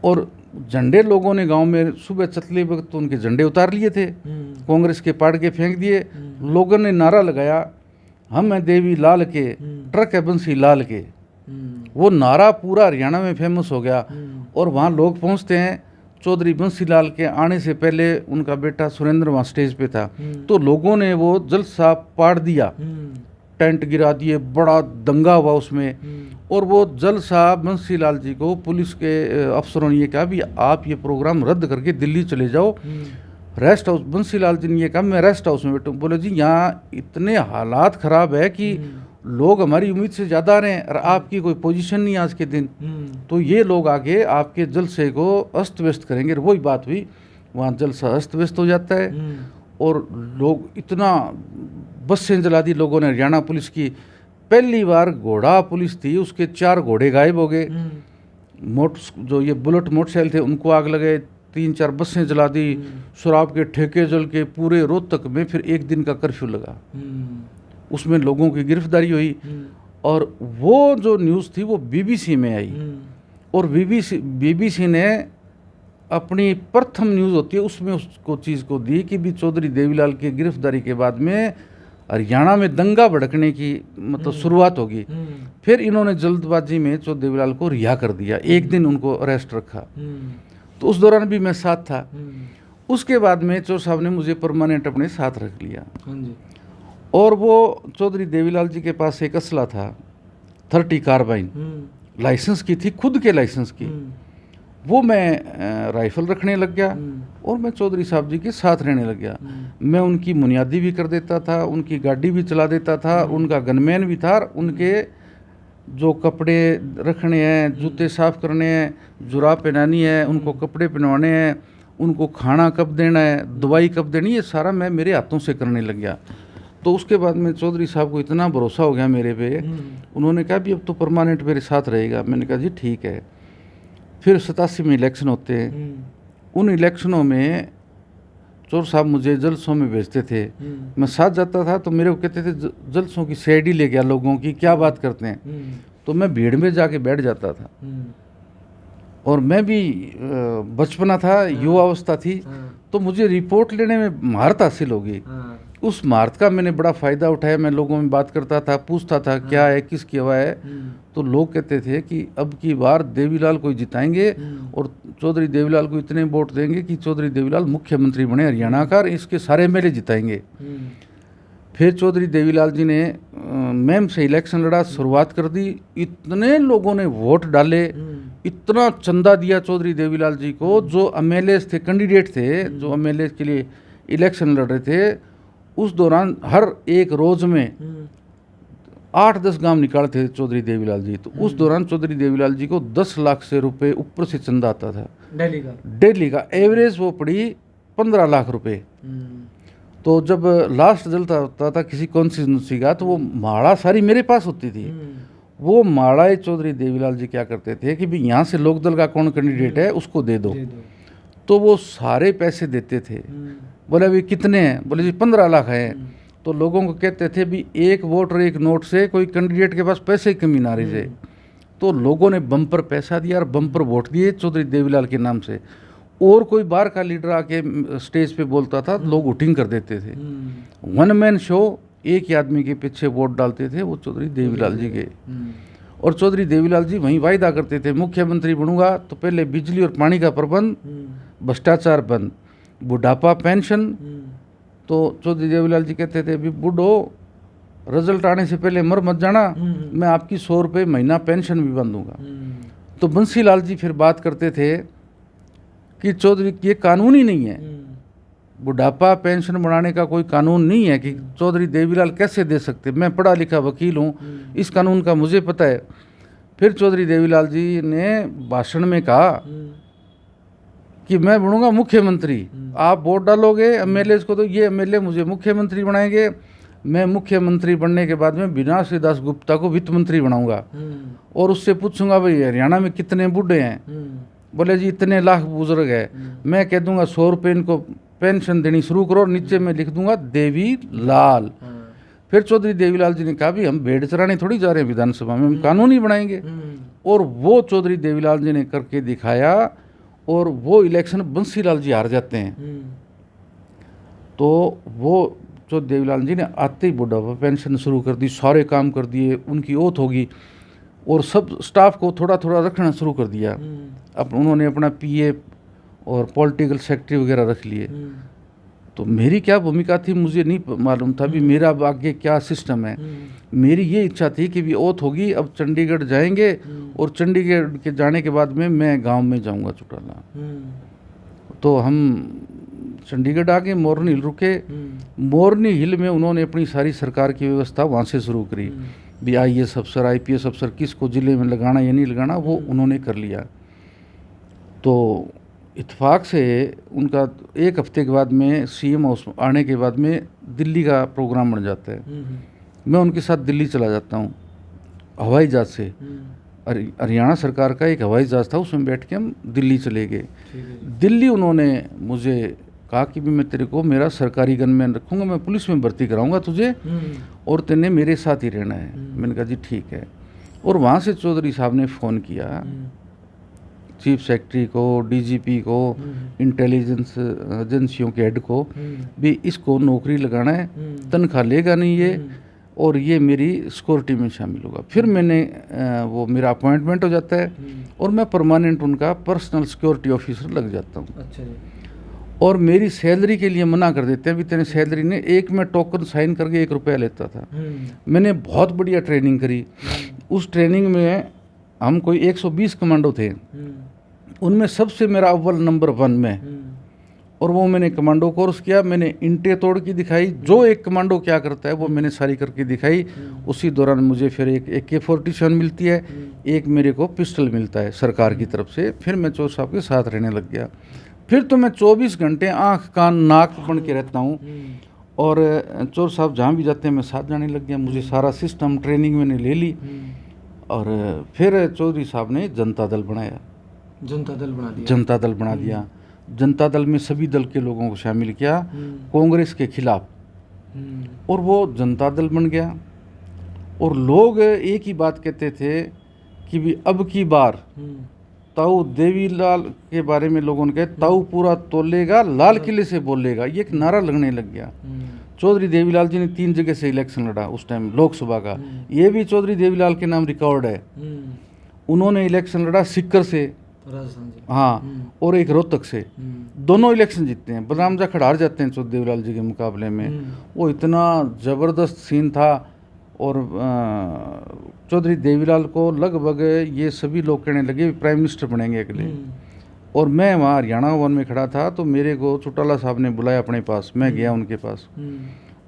और झंडे लोगों ने गांव में सुबह चतले वक्त तो उनके झंडे उतार लिए थे, कांग्रेस के पाड़ के फेंक दिए। लोगों ने नारा लगाया, हम हैं देवीलाल के, ट्रक है बंसीलाल के। वो नारा पूरा हरियाणा में फेमस हो गया और वहाँ लोग पहुँचते हैं। चौधरी बंसीलाल के आने से पहले उनका बेटा सुरेंद्र वहाँ स्टेज पे था, तो लोगों ने वो जलसा पाड़ दिया, टेंट गिरा दिए, बड़ा दंगा हुआ उसमें। और वो जलसा बंसीलाल जी को पुलिस के अफसरों ने ये कहा भी आप ये प्रोग्राम रद्द करके दिल्ली चले जाओ, रेस्ट हाउस, बंसीलाल जी ने ये कहा मैं रेस्ट हाउस में बैठूं। बोले जी यहाँ इतने हालात ख़राब है कि लोग हमारी उम्मीद से ज़्यादा आ रहे हैं और आपकी कोई पोजीशन नहीं आज के दिन, तो ये लोग आगे आपके जलसे को अस्त व्यस्त करेंगे। और वही बात हुई, वहाँ जलसा अस्त व्यस्त हो जाता है और लोग इतना बसें जला दी लोगों ने। हरियाणा पुलिस की पहली बार घोड़ा पुलिस थी, उसके 4 घोड़े गायब हो गए। जो ये बुलेट मोटरसाइकिल थे उनको आग लगे, 3-4 बसें जला दी, शराब के ठेके जल के पूरे रोहतक में। फिर 1 दिन का कर्फ्यू लगा, उसमें लोगों की गिरफ्तारी हुई। और वो जो न्यूज़ थी वो बीबीसी में आई और बीबीसी ने अपनी प्रथम न्यूज़ होती है उसमें उसको चीज़ को दी कि भी चौधरी देवीलाल की गिरफ्तारी के बाद में हरियाणा में दंगा भड़कने की मतलब शुरुआत होगी। फिर इन्होंने जल्दबाजी में चौधरी देवीलाल को रिहा कर दिया, 1 दिन उनको अरेस्ट रखा। तो उस दौरान भी मैं साथ था। उसके बाद में चौधरी साहब ने मुझे परमानेंट अपने साथ रख लिया। और वो चौधरी देवीलाल जी के पास एक असला था 30 कार्बाइन, लाइसेंस की थी, खुद के लाइसेंस की। वो मैं राइफल रखने लग गया और मैं चौधरी साहब जी के साथ रहने लग गया। मैं उनकी बुनियादी भी कर देता था, उनकी गाड़ी भी चला देता था, उनका गनमैन भी था। उनके जो कपड़े रखने हैं, जूते साफ़ करने हैं, जुराब पहनानी है, उनको कपड़े पहनवाने हैं, उनको खाना कब देना है, दवाई कब देनी, ये सारा मैं मेरे हाथों से करने लग गया। तो उसके बाद में चौधरी साहब को इतना भरोसा हो गया मेरे पे, उन्होंने कहा भी अब तो परमानेंट मेरे साथ रहेगा। मैंने कहा जी ठीक है। फिर 87 में इलेक्शन होते हैं। उन इलेक्शनों में चौर साहब मुझे जलसों में भेजते थे, मैं साथ जाता था तो मेरे को कहते थे जलसों की सीआईडी ले गया, लोगों की क्या बात करते हैं। तो मैं भीड़ में जाके बैठ जाता था। और मैं भी बचपना था, युवा अवस्था थी, तो मुझे रिपोर्ट लेने में महारत हासिल होगी। उस महारत का मैंने बड़ा फ़ायदा उठाया। मैं लोगों में बात करता था, पूछता था क्या है, किसकी हवा है। तो लोग कहते थे कि अब की बार देवीलाल को जिताएंगे और चौधरी देवीलाल को इतने वोट देंगे कि चौधरी देवीलाल मुख्यमंत्री बने हरियाणा का, इसके सारे एमएलए जिताएंगे। फिर चौधरी देवीलाल जी ने मैम से इलेक्शन लड़ा, शुरुआत कर दी। इतने लोगों ने वोट डाले, इतना चंदा दिया चौधरी देवीलाल जी को। जो एमएलए थे, कैंडिडेट थे, जो एमएलए के लिए इलेक्शन लड़ रहे थे, उस दौरान हर एक रोज में 8-10 गांव निकालते थे चौधरी देवीलाल जी। तो उस दौरान चौधरी देवीलाल जी को 10 लाख से रुपए ऊपर से चंदा आता था डेली का। एवरेज वो पड़ी 15 लाख रुपए। तो जब लास्ट जलता होता था किसी कॉन्स्टिट्यूंसी का, तो वो माड़ा सारी मेरे पास होती थी। वो माड़ा चौधरी देवीलाल जी क्या करते थे कि भी यहाँ से लोकदल का कौन कैंडिडेट है उसको दे दो। तो वो सारे पैसे देते थे। बोले अभी कितने हैं, बोले जी 15 लाख हैं। तो लोगों को कहते थे भी एक वोट और एक नोट से कोई कैंडिडेट के पास पैसे की कमी ना रही जाए। तो लोगों ने बम्पर पैसा दिया और बम्पर वोट दिए चौधरी देवीलाल के नाम से। और कोई बाहर का लीडर आके स्टेज पे बोलता था, लोग वोटिंग कर देते थे। 1 मैन शो, एक ही आदमी के पीछे वोट डालते थे, वो चौधरी देवीलाल जी के। और चौधरी देवीलाल जी वहीं वायदा करते थे, मुख्यमंत्री बनूंगा तो पहले बिजली और पानी का प्रबंध, भ्रष्टाचार बंद, बुढ़ापा पेंशन। तो चौधरी देवीलाल जी कहते थे भी बूढ़ो रिजल्ट आने से पहले मर मत जाना, मैं आपकी 100 रुपये महीना पेंशन भी बंद दूंगा। तो बंसीलाल जी फिर बात करते थे कि चौधरी ये कानून ही नहीं है, बुढ़ापा पेंशन बढ़ाने का कोई कानून नहीं है कि चौधरी देवीलाल कैसे दे सकते, मैं पढ़ा लिखा वकील हूँ, इस कानून का मुझे पता है। फिर चौधरी देवीलाल जी ने भाषण में कहा कि मैं बनूंगा मुख्यमंत्री, आप वोट डालोगे एमएलए को, तो ये एमएलए मुझे मुख्यमंत्री बनाएंगे। मैं मुख्यमंत्री बनने के बाद में विनाश दास गुप्ता को वित्त मंत्री बनाऊंगा और उससे पूछूंगा भाई हरियाणा में कितने बूढ़े हैं। बोले जी इतने लाख बुजुर्ग है। मैं कह दूंगा 100 रुपये इनको पेंशन देनी शुरू करो, नीचे मैं लिख दूंगा देवी लाल। फिर चौधरी देवीलाल जी ने कहा भी हम भेड़ चराने थोड़ी जा रहे हैं विधानसभा में, हम कानून ही बनाएंगे। और वो चौधरी देवीलाल जी ने करके दिखाया और वो इलेक्शन बंसीलाल जी हार जाते हैं। तो वो चौधरी देवीलाल जी ने आते ही बुढ़ापा पेंशन शुरू कर दी, सारे काम कर दिए, उनकी ओथ होगी और सब स्टाफ को थोड़ा थोड़ा रखना शुरू कर दिया। अब उन्होंने अपना पीए और पॉलिटिकल सेक्रेटरी वगैरह रख लिए। तो मेरी क्या भूमिका थी मुझे नहीं मालूम था भी मेरा आगे क्या सिस्टम है। मेरी ये इच्छा थी कि भी ओथ होगी, अब चंडीगढ़ जाएंगे और चंडीगढ़ के जाने के बाद में मैं गांव में जाऊंगा चौटाला। तो हम चंडीगढ़ आ गए, मोरनी हिल रुके। मोरनी हिल में उन्होंने अपनी सारी सरकार की व्यवस्था वहाँ से शुरू करी। भी IAS अफसर, IPS अफसर किसको ज़िले में लगाना या नहीं लगाना, वो उन्होंने कर लिया। तो इत्तेफाक से उनका एक हफ्ते के बाद में CM हाउस आने के बाद में दिल्ली का प्रोग्राम बन जाता है। मैं उनके साथ दिल्ली चला जाता हूँ हवाई जहाज़ से। हरियाणा सरकार का एक हवाई जहाज़ था, उसमें बैठ के हम दिल्ली चले गए। दिल्ली उन्होंने मुझे कहा कि भी मैं तेरे को मेरा सरकारी गनमैन रखूँगा, मैं पुलिस में भर्ती कराऊँगा तुझे, और तेने मेरे साथ ही रहना है। मैंने कहा जी ठीक है। और वहाँ से चौधरी साहब ने फ़ोन किया चीफ सेक्रेटरी को, DGP को, इंटेलिजेंस एजेंसियों के हेड को, भी इसको नौकरी लगाना है, तनख्वाह लेगा नहीं ये, और ये मेरी सिक्योरिटी में शामिल होगा। फिर मैंने वो मेरा अपॉइंटमेंट हो जाता है और मैं परमानेंट उनका पर्सनल सिक्योरिटी ऑफिसर लग जाता हूँ।
अच्छा जी।
और मेरी सैलरी के लिए मना कर देते हैं, भी तेरे सैलरी ने, एक मैं टोकन साइन करके 1 रुपया लेता था। मैंने बहुत बढ़िया ट्रेनिंग करी। उस ट्रेनिंग में हम कोई 120 कमांडो थे, उनमें सबसे मेरा अव्वल नंबर 1 में। और वो मैंने कमांडो कोर्स किया, मैंने इंटे तोड़ की दिखाई, जो एक कमांडो क्या करता है वो मैंने सारी करके दिखाई। उसी दौरान मुझे फिर एक AK-47 मिलती है, एक मेरे को पिस्टल मिलता है सरकार की तरफ से। फिर मैं चौधरी साहब के साथ रहने लग गया। फिर तो मैं 24 घंटे आँख कान नाक बन के रहता हूँ, और चौधरी साहब जहाँ भी जाते हैं मैं साथ जाने लग गया। मुझे सारा सिस्टम ट्रेनिंग मैंने ले ली। और फिर चौधरी साहब ने जनता दल बनाया।
जनता दल बना दिया।
जनता दल बना दिया। जनता दल में सभी दल के लोगों को शामिल किया कांग्रेस के खिलाफ, और वो जनता दल बन गया। और लोग एक ही बात कहते थे कि भी अब की बार ताऊ देवीलाल के बारे में लोगों ने कहा, ताऊ पूरा तोलेगा, लाल किले से बोलेगा, ये एक नारा लगने लग गया। चौधरी देवीलाल जी ने 3 जगह से इलेक्शन लड़ा उस टाइम लोकसभा का, ये भी चौधरी देवीलाल के नाम रिकॉर्ड है। उन्होंने इलेक्शन लड़ा सिक्कर से,
राजस्थान जी।
हाँ, और एक रोहतक से, दोनों इलेक्शन जीतते हैं। बलराम जाखड़ हार जाते हैं चौधरी देवीलाल जी के मुकाबले में। वो इतना ज़बरदस्त सीन था। और चौधरी देवीलाल को लगभग ये सभी लोग कहने लगे प्राइम मिनिस्टर बनेंगे अगले। और मैं वहाँ हरियाणा भवन में खड़ा था, तो मेरे को चौटाला साहब ने बुलाया अपने पास। मैं गया उनके पास।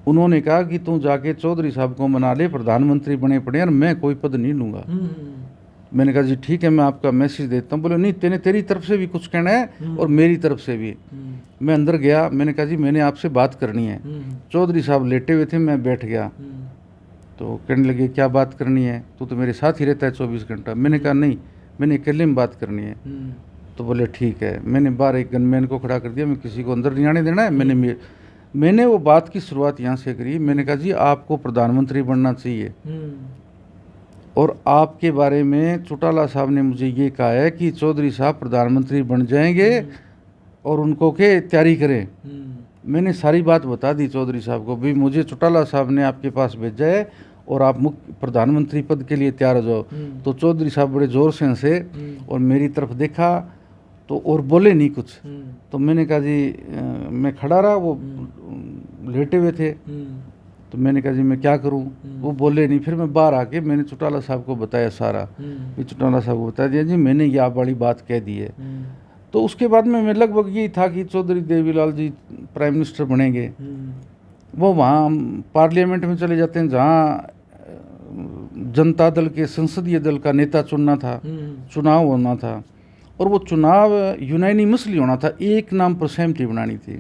उन्होंने कहा कि तू जाके चौधरी साहब को मना ले, प्रधानमंत्री बने पड़े, और मैं कोई पद नहीं लूँगा। मैंने कहा जी ठीक है, मैं आपका मैसेज देता हूँ। बोले नहीं, तेरी तरफ से भी कुछ कहना है और मेरी तरफ से भी। मैं अंदर गया, मैंने कहा जी मैंने आपसे बात करनी है। चौधरी साहब लेटे हुए थे, मैं बैठ गया। तो कहने लगे क्या बात करनी है, तू तो मेरे साथ ही रहता है 24 घंटा। मैंने कहा नहीं, मैंने अकेले में बात करनी है। तो बोले ठीक है। मैंने बाहर एक गनमैन को खड़ा कर दिया, मैं किसी को अंदर नहीं आने देना है। मैंने वो बात की शुरुआत यहाँ से करी। मैंने कहा जी आपको प्रधानमंत्री बनना चाहिए, और आपके बारे में चौटाला साहब ने मुझे ये कहा है कि चौधरी साहब प्रधानमंत्री बन जाएंगे, और उनको के तैयारी करें। मैंने सारी बात बता दी चौधरी साहब को, भी मुझे चौटाला साहब ने आपके पास भेजा है और आप मुख्य प्रधानमंत्री पद के लिए तैयार हो जाओ। तो चौधरी साहब बड़े ज़ोर से हंसे और मेरी तरफ देखा, तो और बोले नहीं कुछ। तो मैंने कहा जी मैं खड़ा रहा, वो लेटे हुए थे। तो मैंने कहा जी मैं क्या करूं, वो बोले नहीं। फिर मैं बाहर आके मैंने चौटाला साहब को बताया सारा। फिर चौटाला साहब को बता दिया जी मैंने ये आप वाली बात कह दी है। तो उसके बाद में मैं लगभग यही था कि चौधरी देवीलाल जी प्राइम मिनिस्टर बनेंगे। वो वहाँ पार्लियामेंट में चले जाते हैं, जहाँ जनता दल के संसदीय दल का नेता चुनना था, चुनाव होना था, और वो चुनाव यूनानिमसली होना था, एक नाम पर सहमति बनानी थी।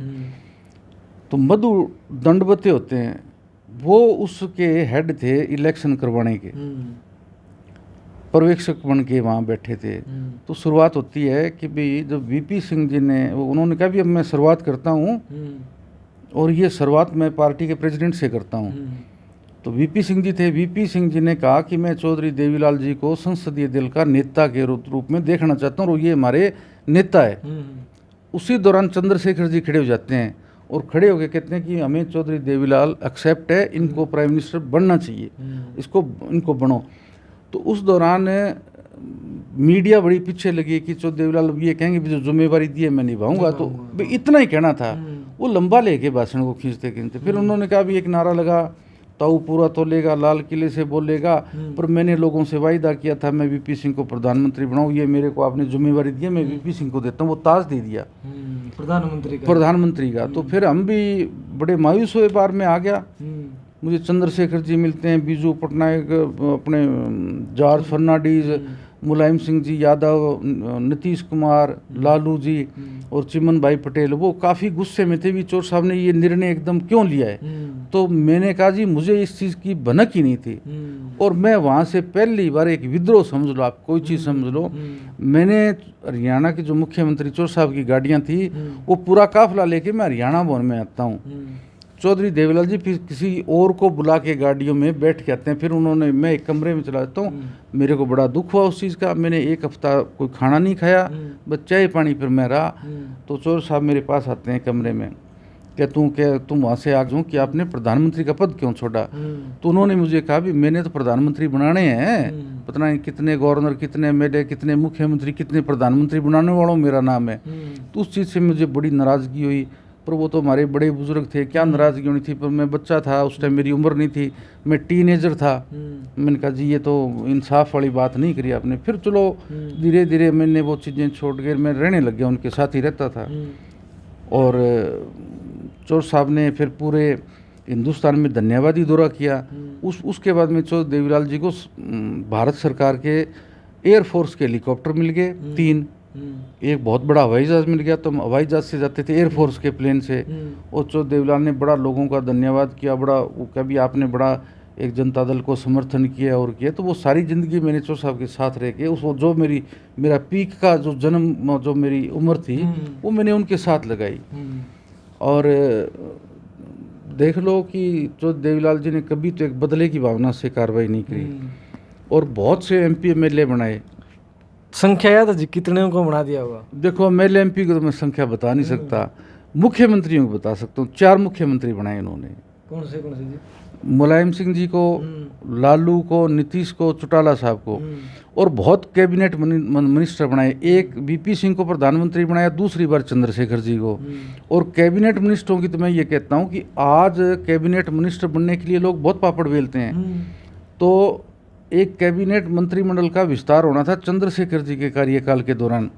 तो मधु दंडवते होते हैं, वो उसके हेड थे इलेक्शन करवाने के, पर्यवेक्षक बन के वहाँ बैठे थे। तो शुरुआत होती है कि भाई जब VP सिंह जी ने, उन्होंने कहा भी अब मैं शुरुआत करता हूँ, और ये शुरुआत मैं पार्टी के प्रेसिडेंट से करता हूँ। तो VP सिंह जी थे। VP सिंह जी ने कहा कि मैं चौधरी देवीलाल जी को संसदीय दल का नेता के रूप में देखना चाहता हूँ, और ये हमारे नेता है। उसी दौरान चंद्रशेखर जी खड़े हो जाते हैं और खड़े होकर कहते हैं कि हमें चौधरी देवीलाल एक्सेप्ट है, इनको प्राइम मिनिस्टर बनना चाहिए, इनको बनो। तो उस दौरान मीडिया बड़ी पीछे लगी कि चौधरी देवीलाल ये कहेंगे जो जिम्मेवारी दी है मैं निभाऊंगा। तो इतना ही कहना था। वो लंबा लेके भाषण को खींचते। फिर उन्होंने कहा भी एक नारा लगा, ताऊ पूरा तोलेगा, लाल किले से बोलेगा, पर मैंने लोगों से वायदा किया था मैं VP सिंह को प्रधानमंत्री बनाऊं, ये मेरे को आपने जिम्मेवारी दी है, मैं VP सिंह को देता हूँ। वो ताज दे दिया।
प्रधानमंत्री
का। तो फिर हम भी बड़े मायूस हुए, बार में आ गया। मुझे चंद्रशेखर जी मिलते हैं, बीजू पटनायक, अपने जॉर्ज फर्नांडीज, मुलायम सिंह जी यादव, नीतीश कुमार, लालू जी और चिमन भाई पटेल। वो काफ़ी गुस्से में थे भी चोर साहब ने ये निर्णय एकदम क्यों लिया है। तो मैंने कहा जी मुझे इस चीज़ की भनक ही नहीं थी, और मैं वहाँ से पहली बार एक विद्रोह समझ लो, आप कोई चीज़ समझ लो, मैंने हरियाणा के जो मुख्यमंत्री चोर साहब की गाड़ियाँ थी वो पूरा काफिला लेके मैं हरियाणा भवन में आता हूँ। चौधरी देवीलाल जी फिर किसी और को बुला के गाड़ियों में बैठ के आते हैं। फिर उन्होंने, मैं एक कमरे में चला जाता हूँ, मेरे को बड़ा दुख हुआ उस चीज़ का। मैंने एक हफ्ता कोई खाना नहीं खाया, बस चाय पानी पर मैं रहा। तो चौधरी साहब मेरे पास आते हैं कमरे में, क्या तुम वहाँ से आ जाऊँ कि आपने प्रधानमंत्री का पद क्यों छोड़ा। तो उन्होंने मुझे कहा भी मैंने तो प्रधानमंत्री बनाने हैं, पता नहीं कितने गवर्नर, कितने एमएलए, कितने मुख्यमंत्री, कितने प्रधानमंत्री बनाने वालों मेरा नाम है। तो उस चीज़ से मुझे बड़ी नाराज़गी हुई। पर वो तो हमारे बड़े बुजुर्ग थे, क्या नाराज़गी होनी थी। पर मैं बच्चा था उस टाइम, मेरी उम्र नहीं थी, मैं टीनेजर था। मैंने कहा जी ये तो इंसाफ वाली बात नहीं करी आपने। फिर चलो धीरे धीरे मैंने वो चीज़ें छोड़ के मैं रहने लग गया, उनके साथ ही रहता था। और चौर साहब ने फिर पूरे हिंदुस्तान में धन्यवादी दौरा किया। उसके बाद में चौधरी देवीलाल जी को भारत सरकार के एयरफोर्स के हेलीकॉप्टर मिल गए 3, एक बहुत बड़ा हवाई जहाज़ मिल गया। तो हम हवाई जहाज़ से जाते थे, एयरफोर्स के प्लेन से। और चौधरी देवीलाल ने बड़ा लोगों का धन्यवाद किया, बड़ा वो कभी आपने बड़ा एक जनता दल को समर्थन किया और किया। तो वो सारी ज़िंदगी मैंने चौर साहब के साथ रह के उस जो मेरा पीक का जो जन्म, जो मेरी उम्र थी वो मैंने उनके साथ लगाई। और देख लो कि चौधरी देवीलाल जी ने कभी तो एक बदले की भावना से कार्रवाई नहीं करी, और बहुत से एमपी एमएलए बनाए।
संख्या याद है जी कितने को बना दिया होगा?
देखो एमएलए एमपी को तो मैं संख्या बता नहीं सकता, मुख्यमंत्रियों को बता सकता हूँ। 4 मुख्यमंत्री बनाए इन्होंने।
कौन से जी?
मुलायम सिंह जी को, लालू को, नीतीश को, चौटाला साहब को, और बहुत कैबिनेट मिनिस्टर बनाए। एक वीपी सिंह को प्रधानमंत्री बनाया, दूसरी बार चंद्रशेखर जी को। और कैबिनेट मिनिस्टरों की तो मैं ये कहता हूँ कि आज कैबिनेट मिनिस्टर बनने के लिए लोग बहुत पापड़ बेलते हैं। तो एक कैबिनेट मंत्रिमंडल का विस्तार होना था चंद्रशेखर जी के कार्यकाल के दौरान।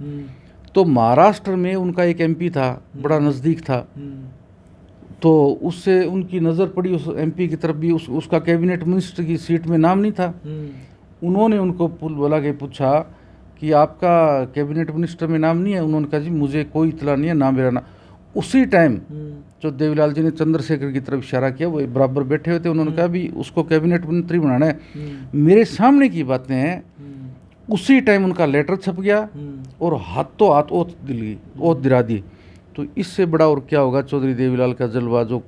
तो महाराष्ट्र में उनका एक एमपी था, बड़ा नज़दीक था, तो उससे उनकी नज़र पड़ी उस एमपी की तरफ भी, उसका कैबिनेट मिनिस्टर की सीट में नाम नहीं था। उन्होंने उनको बुला के पूछा कि आपका कैबिनेट मिनिस्टर में नाम नहीं है? उन्होंने कहा जी मुझे कोई इतला नहीं है, ना मेरा नाम। उसी टाइम जो देवीलाल जी ने चंद्रशेखर की तरफ इशारा किया, वो बराबर बैठे हुए थे, उन्होंने कहा भी उसको कैबिनेट मंत्री बनाना है। मेरे सामने की बातें हैं, उसी टाइम उनका लेटर छप गया और हाथों हाथ ओथ दिला दी। तो इससे बड़ा और क्या होगा चौधरी देवीलाल का जलवा, जो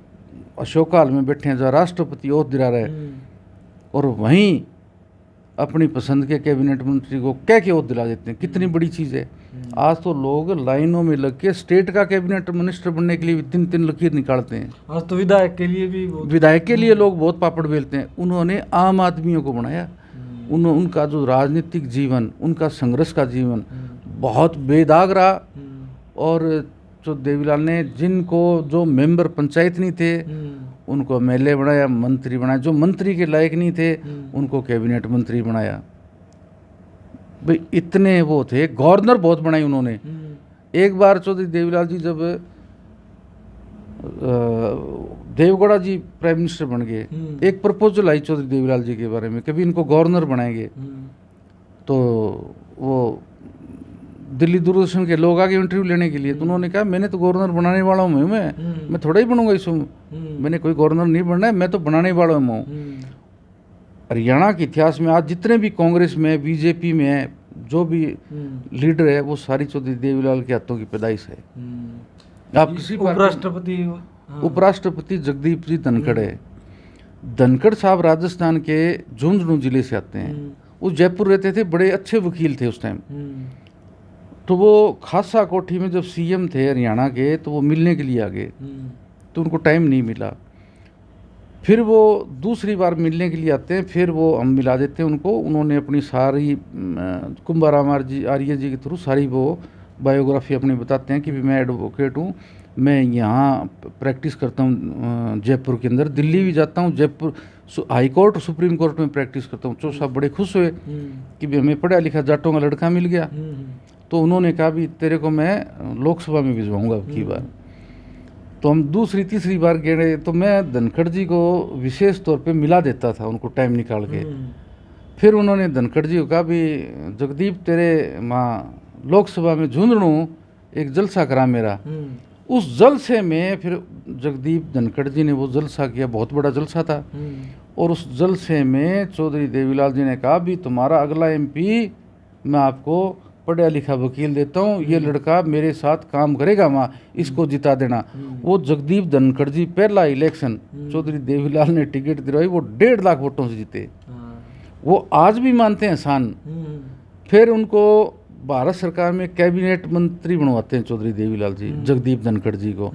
अशोकाल में बैठे हैं, जहाँ राष्ट्रपति ओथ दिला रहे और वहीं अपनी पसंद के कैबिनेट मंत्री को कह के ओथ दिला देते हैं। कितनी बड़ी चीज़ है। आज तो लोग लाइनों में लग के स्टेट का कैबिनेट मिनिस्टर बनने के लिए 3-3 लकीर निकालते हैं।
आज तो विधायक के लिए
लोग बहुत पापड़ बेलते हैं। उन्होंने आम आदमियों को बनाया। उनका जो राजनीतिक जीवन, उनका संघर्ष का जीवन बहुत बेदाग रहा। और जो देवीलाल ने जिनको, जो मेंबर पंचायत नहीं थे उनको एमएलए बनाया, मंत्री बनाया, जो मंत्री के लायक नहीं थे उनको कैबिनेट मंत्री बनाया। भाई इतने वो थे। गवर्नर बहुत बनाई उन्होंने। एक बार चौधरी देवीलाल जी जब देवगौड़ा जी प्राइम मिनिस्टर बन गए, एक प्रपोजल आई चौधरी देवीलाल जी के बारे में, कभी इनको गवर्नर बनाएंगे। तो वो दिल्ली दूरदर्शन के लोग आगे इंटरव्यू लेने के लिए, तो उन्होंने कहा मैंने तो गवर्नर बनाने वाला हूँ, मैं थोड़ा ही बनूंगा इसमें, मैंने कोई गवर्नर नहीं बनना है, मैं तो बनाने वाला हूँ। हरियाणा के इतिहास में आज जितने भी कांग्रेस में, बीजेपी में है, जो भी लीडर है, वो सारी चौधरी देवीलाल के हाथों की पैदाइश है। आप किसी उपराष्ट्रपति जगदीप जी धनखड़ है। धनखड़ साहब राजस्थान के झुंझुनू जिले से आते हैं। वो जयपुर रहते थे, बड़े अच्छे वकील थे उस टाइम। तो वो खासा कोठी में जब सीएम थे हरियाणा के, तो वो मिलने के लिए आ गए, तो उनको टाइम नहीं मिला। फिर वो दूसरी बार मिलने के लिए आते हैं, फिर वो हम मिला देते हैं उनको। उन्होंने अपनी सारी कुंभाराम आर्य जी के थ्रू सारी वो बायोग्राफी अपनी बताते हैं कि भी मैं एडवोकेट हूँ, मैं यहाँ प्रैक्टिस करता हूँ जयपुर के अंदर, दिल्ली भी जाता हूँ, Jaipur high court, supreme court में प्रैक्टिस करता हूँ। चौर साहब बड़े खुश हुए कि भी हमें पढ़ा लिखा जाटों का लड़का मिल गया। तो उन्होंने कहा भी तेरे को मैं लोकसभा में भिजवाऊंगा अब की बार। तो हम दूसरी तीसरी बार गए तो मैं धनखड़ जी को विशेष तौर पे मिला देता था उनको टाइम निकाल के। फिर उन्होंने धनखड़ जी को कहा भी जगदीप तेरे माँ लोकसभा में झुंझुनू एक जलसा करा मेरा। उस जलसे में फिर जगदीप धनखड़ जी ने वो जलसा किया, बहुत बड़ा जलसा था। और उस जलसे में चौधरी देवीलाल जी ने कहा भी तुम्हारा अगला एमपी मैं आपको पढ़ा लिखा वकील देता हूँ, ये लड़का मेरे साथ काम करेगा माँ, इसको जिता देना। वो जगदीप धनखड़ जी पहला इलेक्शन चौधरी देवीलाल ने टिकट दिलवाई, वो 1.5 लाख वोटों से जीते। वो आज भी मानते हैं शान। फिर उनको भारत सरकार में कैबिनेट मंत्री बनवाते हैं चौधरी देवीलाल जी जगदीप धनखड़ जी को।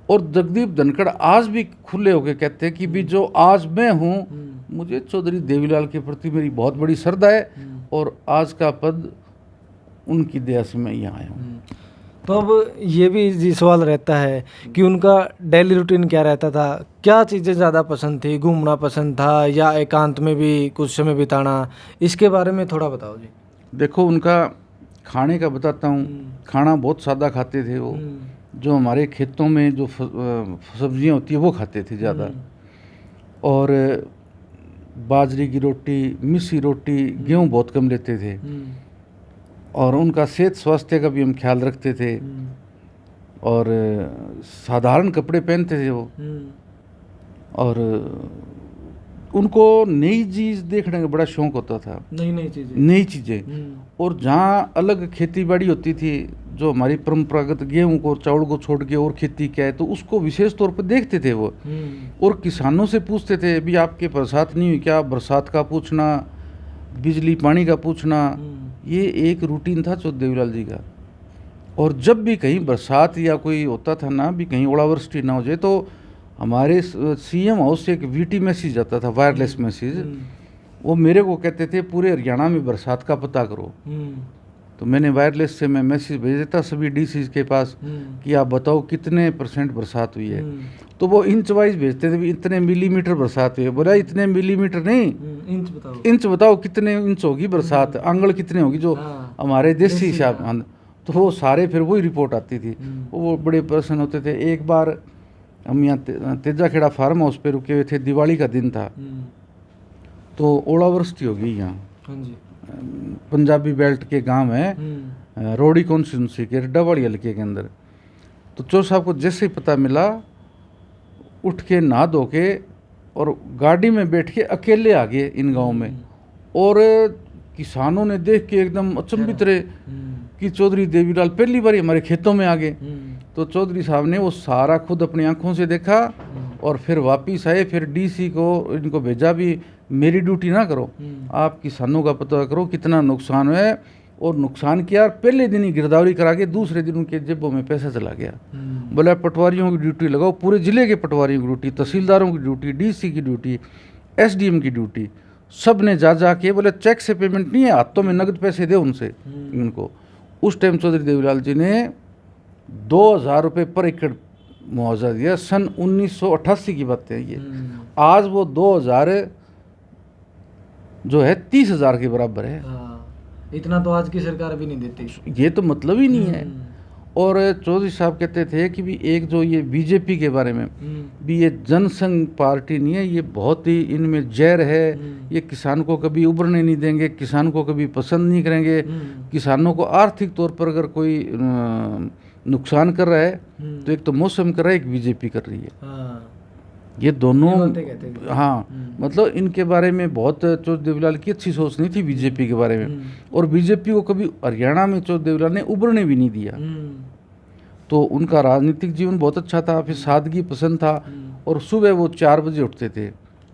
और जगदीप धनखड़ आज भी खुले होकर कहते हैं कि भी जो आज मैं हूँ, मुझे चौधरी देवीलाल के प्रति मेरी बहुत बड़ी श्रद्धा है और आज का पद उनकी दया से मैं यहाँ आया हूँ।
तो अब ये भी जी सवाल रहता है कि उनका डेली रूटीन क्या रहता था, क्या चीज़ें ज़्यादा पसंद थी, घूमना पसंद था या एकांत में भी कुछ समय बिताना, इसके बारे में थोड़ा बताओ जी।
देखो उनका खाने का बताता हूँ, खाना बहुत सादा खाते थे वो। जो हमारे खेतों में जो सब्जियाँ होती है वो खाते थे ज़्यादा। और बाजरे की रोटी, मिस्सी रोटी, गेहूँ बहुत कम लेते थे। और उनका सेहत स्वास्थ्य का भी हम ख्याल रखते थे। और साधारण कपड़े पहनते थे वो। और उनको नई चीज़ देखने का बड़ा शौक होता था, नई चीज़ें। और जहाँ अलग खेती बाड़ी होती थी, जो हमारी परंपरागत गेहूं को चावल को छोड़ के और खेती क्या है, तो उसको विशेष तौर पर देखते थे वो। और किसानों से पूछते थे भी आपके बरसात नहीं हुई क्या, बरसात का पूछना, बिजली पानी का पूछना, ये एक रूटीन था चौधरी देवीलाल जी का। और जब भी कहीं बरसात या कोई होता था ना, भी कहीं ओलावृष्टि ना हो जाए, तो हमारे सीएम हाउस से एक वीटी मैसेज आता था, वायरलेस मैसेज। वो मेरे को कहते थे पूरे हरियाणा में बरसात का पता करो। तो मैंने वायरलेस से मैं मैसेज भेज देता सभी डीसी के पास कि आप बताओ कितने % बरसात हुई है। तो वो इंच वाइज भेजते थे, इतने मिलीमीटर बरसात हुई है। बोला इतने मिलीमीटर नहीं, इंच बताओ कितने इंच होगी बरसात, आंगल कितने होगी, जो हमारे देसी हिसाब। तो वो सारे फिर वही रिपोर्ट आती थी। वो बड़े प्रसन्न होते थे। एक बार हम यहाँ तेजाखेड़ा फार्म हाउस पे रुके हुए थे, दिवाली का दिन था, तो ओलावृष्टि हो गई यहाँ। पंजाबी बेल्ट के गांव है, रोडी कॉन्स्टिट्यूंसी के डबवाड़ी हल्के के अंदर। तो चौधरी साहब को जैसे ही पता मिला, उठ के नहा धो के और गाड़ी में बैठ के अकेले आ गए इन गाँव में। और किसानों ने देख के एकदम अचंभित रहे कि चौधरी देवीलाल पहली बार हमारे खेतों में आ गए। तो चौधरी साहब ने वो सारा खुद अपनी आंखों से देखा और फिर वापिस आए। फिर डीसी को इनको भेजा भी मेरी ड्यूटी ना करो, आप किसानों का पता करो कितना नुकसान हुआ है। और नुकसान किया, पहले दिन ही गिरदावरी करा के दूसरे दिन उनके जेबों में पैसा चला गया। बोला पटवारियों की ड्यूटी लगाओ, पूरे जिले के पटवारियों की ड्यूटी, तहसीलदारों की ड्यूटी, डीसी की ड्यूटी, एसडीएम की ड्यूटी, सब ने जा के बोले चेक से पेमेंट नहीं है, हाथों में नगद पैसे दे उनसे इनको। उस टाइम चौधरी देवीलाल जी ने 2000 रुपये पर एकड़ मुआवजा दिया। सन 1988 की बात है ये। आज वो 2000 जो है 30,000 के बराबर है।
इतना तो आज की सरकार भी नहीं देती,
ये तो मतलब ही नहीं है। और चौधरी साहब कहते थे कि भी एक जो ये बीजेपी के बारे में भी, ये जनसंघ पार्टी नहीं है, ये बहुत ही इनमें जहर है। ये किसान को कभी उभरने नहीं देंगे, किसान को कभी पसंद नहीं करेंगे। किसानों को आर्थिक तौर पर अगर कोई नुकसान कर रहा है तो एक तो मौसम कर रहा है, एक बीजेपी कर रही है। ये दोनों मतलब इनके बारे में बहुत चौधरी देवीलाल की अच्छी सोच नहीं थी बीजेपी के बारे में। और बीजेपी को कभी हरियाणा में चौधरी देवीलाल ने उभरने भी नहीं दिया। तो उनका राजनीतिक जीवन बहुत अच्छा था, फिर सादगी पसंद था। और सुबह वो 4 बजे उठते थे,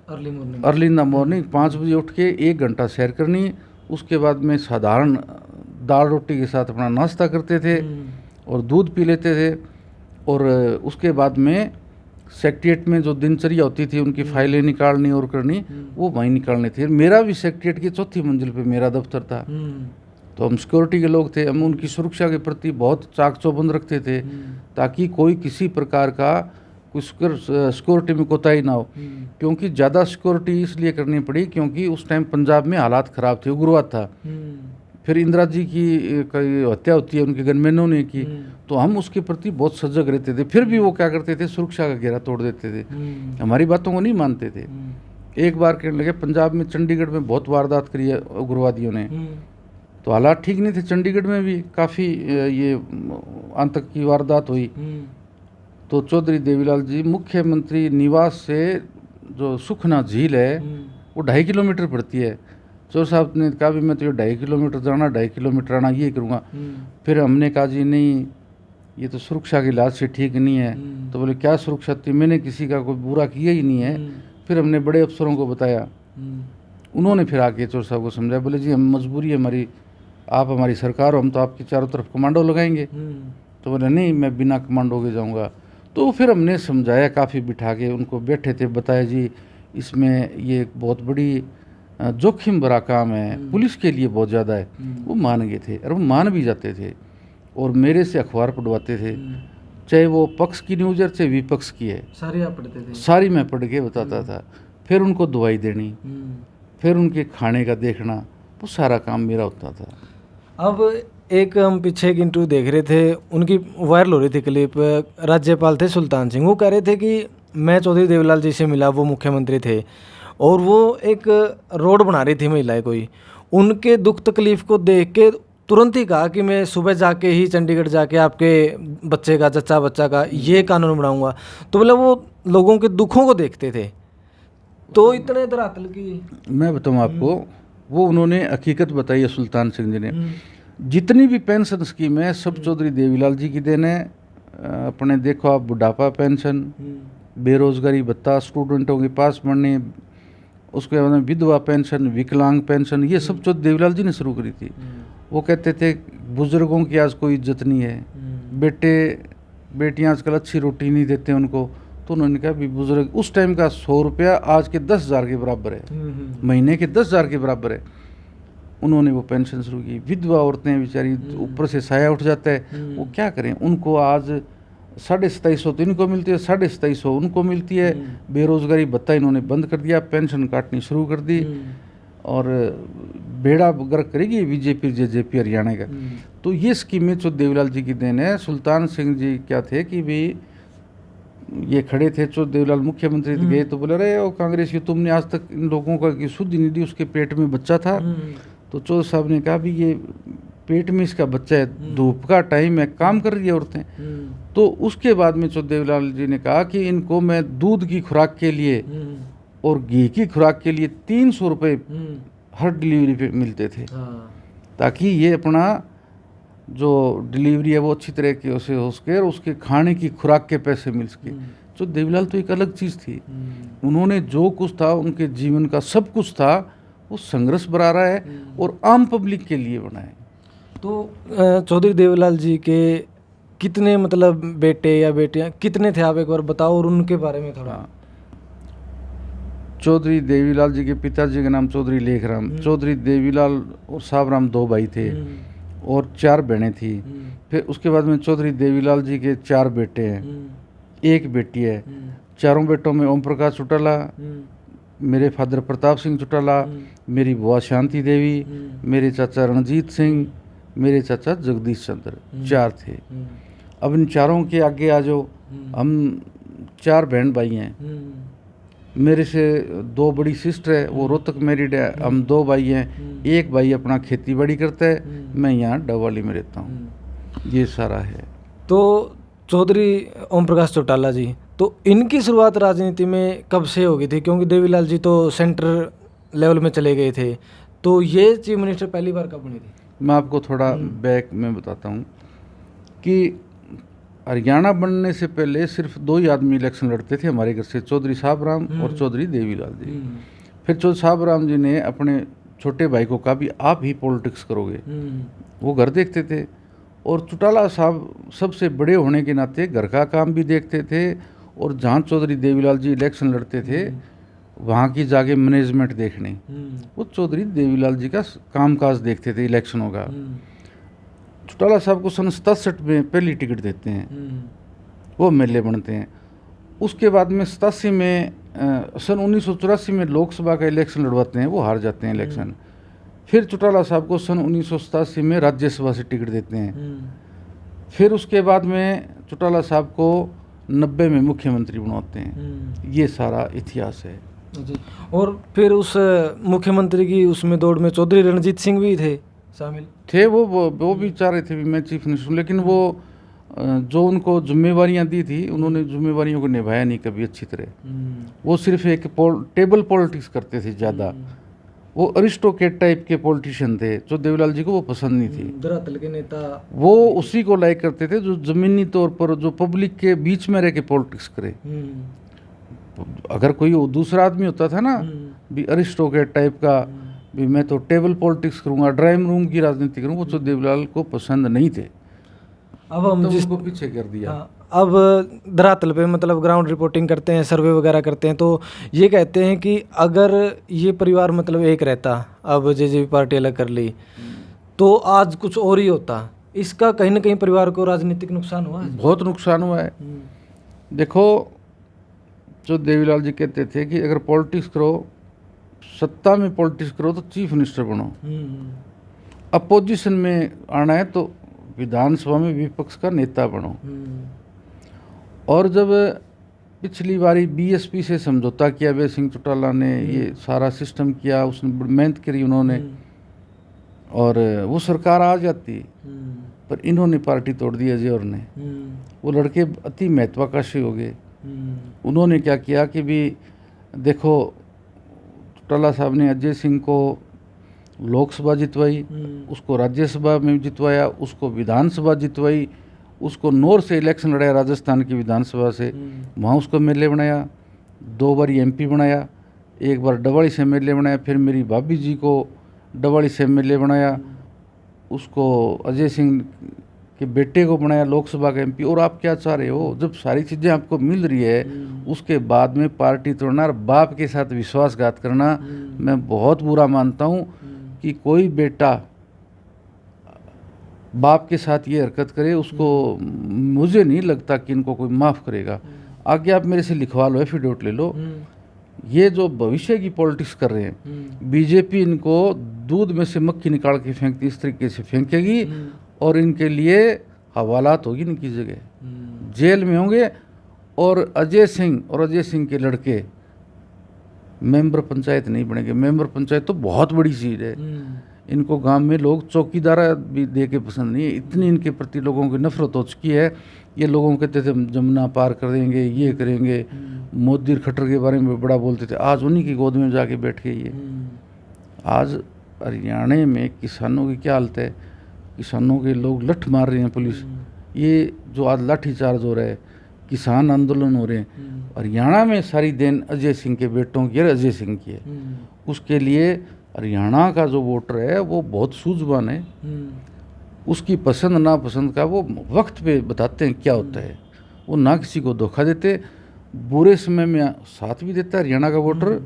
अर्ली इन द मॉर्निंग 5 बजे उठ के 1 घंटा सैर करनी। उसके बाद में साधारण दाल रोटी के साथ अपना नाश्ता करते थे और दूध पी लेते थे। और उसके बाद में सेक्रेटरिएट में जो दिनचर्या होती थी, उनकी फाइलें निकालनी और करनी, वो वहीं निकालने थे। मेरा भी सेक्रेटरिएट की 4थी मंजिल पे मेरा दफ्तर था। तो हम सिक्योरिटी के लोग थे, हम उनकी सुरक्षा के प्रति बहुत चाक चौबंद रखते थे ताकि कोई किसी प्रकार का कुछ सिक्योरिटी में कोताही ना हो। क्योंकि ज़्यादा सिक्योरिटी इसलिए करनी पड़ी क्योंकि उस टाइम पंजाब में हालात ख़राब थे, उग्रवाद था। फिर इंदिरा जी की कई हत्या होती है, उनके गनमैनों ने की, तो हम उसके प्रति बहुत सजग रहते थे। फिर भी वो क्या करते थे, सुरक्षा का घेरा तोड़ देते थे, हमारी बातों को नहीं मानते थे। एक बार कहने लगे पंजाब में, चंडीगढ़ में बहुत वारदात करी है उग्रवादियों ने, तो हालात ठीक नहीं थे। चंडीगढ़ में भी काफ़ी ये आतंक की वारदात हुई। तो चौधरी देवीलाल जी मुख्यमंत्री निवास से जो सुखना झील है वो 2.5 किलोमीटर पड़ती है। चौर साहब ने कहा भी मैं तो ये 2.5 किलोमीटर जाना, 2.5 किलोमीटर आना, ये करूँगा। फिर हमने कहा जी नहीं, ये तो सुरक्षा के लिहाज से ठीक नहीं है। तो बोले क्या सुरक्षा थी, मैंने किसी का कोई बुरा किया ही नहीं है। फिर हमने बड़े अफसरों को बताया, उन्होंने फिर आके चौर साहब को समझाया, बोले जी हम मजबूरी है हमारी, आप हमारी सरकार हो, हम तो आपकी चारों तरफ कमांडो लगाएंगे। तो बोले नहीं, मैं बिना कमांडो के जाऊँगा। तो फिर हमने समझाया, काफ़ी बिठा के उनको बैठे थे, बताया जी इसमें ये बहुत बड़ी जोखिम भरा काम है, पुलिस के लिए बहुत ज़्यादा है। वो मान गए थे और वो मान भी जाते थे और मेरे से अखबार पढ़वाते थे, चाहे वो पक्ष की न्यूज़ है चाहे विपक्ष की है,
सारी आप पढ़ते थे?
सारी मैं पढ़ के बताता था। फिर उनको दवाई देनी, फिर उनके खाने का देखना, वो सारा काम मेरा होता था।
अब एक हम पीछे एक इंटरव्यू देख रहे थे, उनकी वायरल हो रही थी क्लिप, राज्यपाल थे सुल्तान सिंह, वो कह रहे थे कि मैं चौधरी देवीलाल जी से मिला, वो मुख्यमंत्री थे और वो एक रोड बना रही थी महिलाएं कोई, उनके दुख तकलीफ को देख के तुरंत ही कहा कि मैं सुबह जाके ही चंडीगढ़ जाके आपके बच्चे का, जच्चा बच्चा का ये कानून बनाऊंगा। तो मतलब वो लोगों के दुखों को देखते थे, तो इतने धरातल की
मैं बताऊँ आपको, वो उन्होंने हकीकत बताई है सुल्तान सिंह जी ने। जितनी भी पेंशन स्कीम है सब चौधरी देवीलाल जी की देन है। अपने देखो आप, बुढ़ापा पेंशन, बेरोजगारी भत्ता, स्टूडेंटों के पास पढ़ने, उसके बाद में विधवा पेंशन, विकलांग पेंशन, ये सब चौधरी देवीलाल जी ने शुरू करी थी। वो कहते थे बुजुर्गों की आज कोई इज्जत नहीं है, बेटियां आजकल अच्छी रोटी नहीं देते उनको। तो उन्होंने कहा भी बुजुर्ग, उस टाइम का 100 रुपया आज के 10,000 के बराबर है, महीने के 10,000 के बराबर है। उन्होंने वो पेंशन शुरू की। विधवा औरतें बेचारी, ऊपर से साया उठ जाता है, वो क्या करें, उनको आज 2750 तो इनको मिलती है, 2750 उनको मिलती है। बेरोजगारी भत्ता इन्होंने बंद कर दिया, पेंशन काटनी शुरू कर दी और बेड़ा गर्क करेगी बीजेपी जेजेपी हरियाणा का। तो ये स्कीमें जो देवीलाल जी की देन है। सुल्तान सिंह जी क्या थे कि भी ये खड़े थे, चो देवीलाल मुख्यमंत्री गए तो बोले अरे वो कांग्रेस की, तुमने आज तक इन लोगों का की शुद्ध नहीं दी, उसके पेट में बच्चा था। तो चौधरी साहब ने कहा भी ये पेट में इसका बच्चा है, धूप का टाइम है, काम कर रही है औरतें। तो उसके बाद में चौधरी देवीलाल जी ने कहा कि इनको मैं दूध की खुराक के लिए और घी की खुराक के लिए 300 रुपये हर डिलीवरी पे मिलते थे, ताकि ये अपना जो डिलीवरी है वो अच्छी तरह के उसे हो सके और उसके खाने की खुराक के पैसे मिल सके। तो देवीलाल तो एक अलग चीज़ थी, उन्होंने जो कुछ था उनके जीवन का सब कुछ था वो संघर्ष बना रहा है और आम पब्लिक के लिए बना है।
तो चौधरी देवीलाल जी के कितने मतलब बेटे या बेटियां कितने थे, आप एक बार बताओ और उनके बारे में थोड़ा।
चौधरी देवीलाल जी के पिताजी का नाम चौधरी लेखराम, चौधरी देवीलाल और साबराम 2 भाई थे और 4 बहनें थी। फिर उसके बाद में चौधरी देवीलाल जी के 4 बेटे हैं, 1 बेटी है। चारों बेटों में ओम प्रकाश चौटाला, मेरे फादर प्रताप सिंह चौटाला, मेरी बुआ शांति देवी, मेरे चाचा रणजीत सिंह, मेरे चाचा जगदीश चंद्र, 4 थे। अब इन चारों के आगे आ जाओ, हम 4 बहन भाई हैं। मेरे से 2 बड़ी सिस्टर है, वो रोहतक मैरिड है। हम 2 भाई हैं, 1 भाई अपना खेती बाड़ी करता है, मैं यहाँ डबवाली में रहता हूँ। ये सारा है।
तो चौधरी ओम प्रकाश चौटाला जी, तो इनकी शुरुआत राजनीति में कब से हो गई थी? क्योंकि देवीलाल जी तो सेंटर लेवल में चले गए थे, तो ये चीफ मिनिस्टर पहली बार कब बनी थी?
मैं आपको थोड़ा बैक में बताता हूँ कि हरियाणा बनने से पहले सिर्फ 2 ही आदमी इलेक्शन लड़ते थे हमारे घर से, चौधरी साबराम और चौधरी देवीलाल जी। फिर चौधरी साबराम जी ने अपने छोटे भाई को कहा भी आप ही पॉलिटिक्स करोगे, वो घर देखते थे। और चौटाला साहब सबसे बड़े होने के नाते घर का काम भी देखते थे और जहाँ चौधरी देवीलाल जी इलेक्शन लड़ते थे वहाँ की जाके मैनेजमेंट देखने, वो चौधरी देवीलाल जी का कामकाज देखते थे इलेक्शनों का। चौटाला साहब को सन 67 में पहली टिकट देते हैं, वो एमएलए बनते हैं। उसके बाद में 87 में सन 1984 में लोकसभा का इलेक्शन लड़वाते हैं, वो हार जाते हैं इलेक्शन। फिर चौटाला साहब को सन 1987 में राज्यसभा से टिकट देते हैं। फिर उसके बाद में चौटाला साहब को 90 में मुख्यमंत्री बनाते हैं। ये सारा इतिहास है
जी। और फिर उस मुख्यमंत्री की उसमें दौड़ में चौधरी रणजीत सिंह भी थे शामिल
थे। वो भी चाह रहे थे भी मैं चीफ मिनिस्टर हूँ, लेकिन वो जो उनको जिम्मेवारियां दी थी उन्होंने जिम्मेवारियों को निभाया नहीं कभी अच्छी तरह। वो सिर्फ एक टेबल पॉलिटिक्स करते थे ज़्यादा। वो अरिस्टोक्रेट टाइप के पॉलिटिशियन थे जो देवीलाल जी को वो पसंद नहीं थी।
धरातल के नेता
वो उसी को लाइक करते थे जो जमीनी तौर पर जो पब्लिक के बीच में रह के पॉलिटिक्स करे। अगर कोई दूसरा आदमी होता था ना भी अरिस्टोक्रेट टाइप का भी मैं तो टेबल पॉलिटिक्स करूंगा, ड्राइंग रूम की राजनीति करूंगा, वो तो देवीलाल को पसंद नहीं थे।
अब हम
तो
जिसको
पीछे कर दिया।
अब धरातल पे मतलब ग्राउंड रिपोर्टिंग करते हैं, सर्वे वगैरह करते हैं, तो ये कहते हैं कि अगर ये परिवार मतलब एक रहता, अब जेजेपी पार्टी अलग कर ली, तो आज कुछ और ही होता। इसका कहीं ना कहीं परिवार को राजनीतिक नुकसान हुआ है।
बहुत नुकसान हुआ है। देखो, जो देवीलाल जी कहते थे कि अगर पॉलिटिक्स करो, सत्ता में पॉलिटिक्स करो तो चीफ मिनिस्टर बनो, अपोजिशन में आना है तो विधानसभा में विपक्ष का नेता बनो। और जब पिछली बारी बीएसपी से समझौता किया अभय सिंह चौटाला ने, ये सारा सिस्टम किया, उसने मेहनत करी उन्होंने, और वो सरकार आ जाती, पर इन्होंने पार्टी तोड़ दी अजय और ने। वो लड़के अति महत्वाकांक्षी हो गए। उन्होंने क्या किया कि भी देखो, चौटाला साहब ने अजय सिंह को लोकसभा जितवाई, उसको राज्यसभा में जितवाया, उसको विधानसभा जितवाई, उसको नौर से इलेक्शन लड़ाया राजस्थान की विधानसभा से, वहाँ उसको एमएलए बनाया, 2 बार एमपी बनाया, 1 बार डवाड़ी से एमएलए बनाया, फिर मेरी भाभी जी को डवाड़ी से एमएलए बनाया, उसको अजय सिंह के बेटे को बनाया लोकसभा का एमपी। और आप क्या चाह रहे हो? जब सारी चीज़ें आपको मिल रही है, उसके बाद में पार्टी तोड़ना और बाप के साथ विश्वासघात करना मैं बहुत बुरा मानता हूँ कि कोई बेटा बाप के साथ ये हरकत करे, उसको मुझे नहीं लगता कि इनको कोई माफ़ करेगा। आगे आप मेरे से लिखवा लो, एफिडेविट ले लो। ये जो भविष्य की पॉलिटिक्स कर रहे हैं, बीजेपी इनको दूध में से मक्खी निकाल के फेंकती, इस तरीके से फेंकेगी, और इनके लिए हवालात होगी, इनकी जगह जेल में होंगे। और अजय सिंह के लड़के मेंबर पंचायत नहीं बनेंगे। मेंबर पंचायत तो बहुत बड़ी चीज़ है। इनको गांव में लोग चौकीदार भी दे के पसंद नहीं है, इतनी इनके प्रति लोगों की नफरत हो चुकी है। ये लोगों को कहते थे हम जमुना पार कर देंगे, ये करेंगे, मोदी खट्टर के बारे में बड़ा बोलते थे, आज उन्हीं की गोद में जाके बैठ गए। ये आज हरियाणा में किसानों की क्या हालत है, किसानों के लोग लठ मार रहे हैं पुलिस। ये जो आज लाठीचार्ज हो रहा है, किसान आंदोलन हो रहे हैं, हरियाणा में सारी देन अजय सिंह के बेटों की है, अजय सिंह की है। उसके लिए हरियाणा का जो वोटर है वो बहुत सूझवान है। उसकी पसंद नापसंद का वो वक्त पे बताते हैं क्या होता है। वो ना किसी को धोखा देते, बुरे समय में साथ भी देता है हरियाणा का वोटर।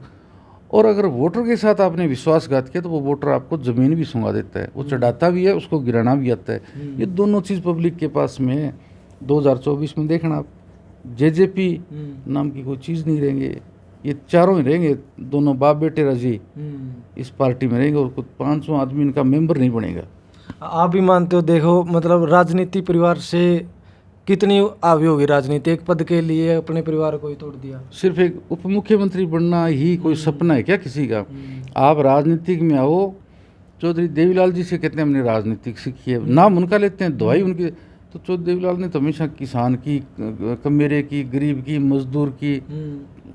और अगर वोटर के साथ आपने विश्वासघात किया तो वो वोटर आपको ज़मीन भी सुंगा देता है, वो चढ़ाता भी है, उसको गिराना भी आता है। ये दोनों चीज़ पब्लिक के पास में है। 2024 में देखना आप, जेजेपी नाम की कोई चीज़ नहीं रहेंगे, ये चारों ही रहेंगे, दोनों बाप बेटे राजी इस पार्टी में रहेंगे, और कुछ 500 आदमी इनका मेंबर नहीं बनेगा।
आप भी मानते हो? देखो, मतलब राजनीति परिवार से कितनी आवी होगी राजनीति, एक पद के लिए अपने परिवार को ही तोड़ दिया।
सिर्फ एक उप मुख्यमंत्री बनना ही कोई सपना है क्या किसी का? आप राजनीतिक में आओ। चौधरी देवीलाल जी से कहते हैं हमने राजनीतिक सीखी है, नाम उनका लेते हैं, दुआई उनकी। तो चौधरी देवीलाल ने तो हमेशा किसान की, कमेरे की, गरीब की, मजदूर की,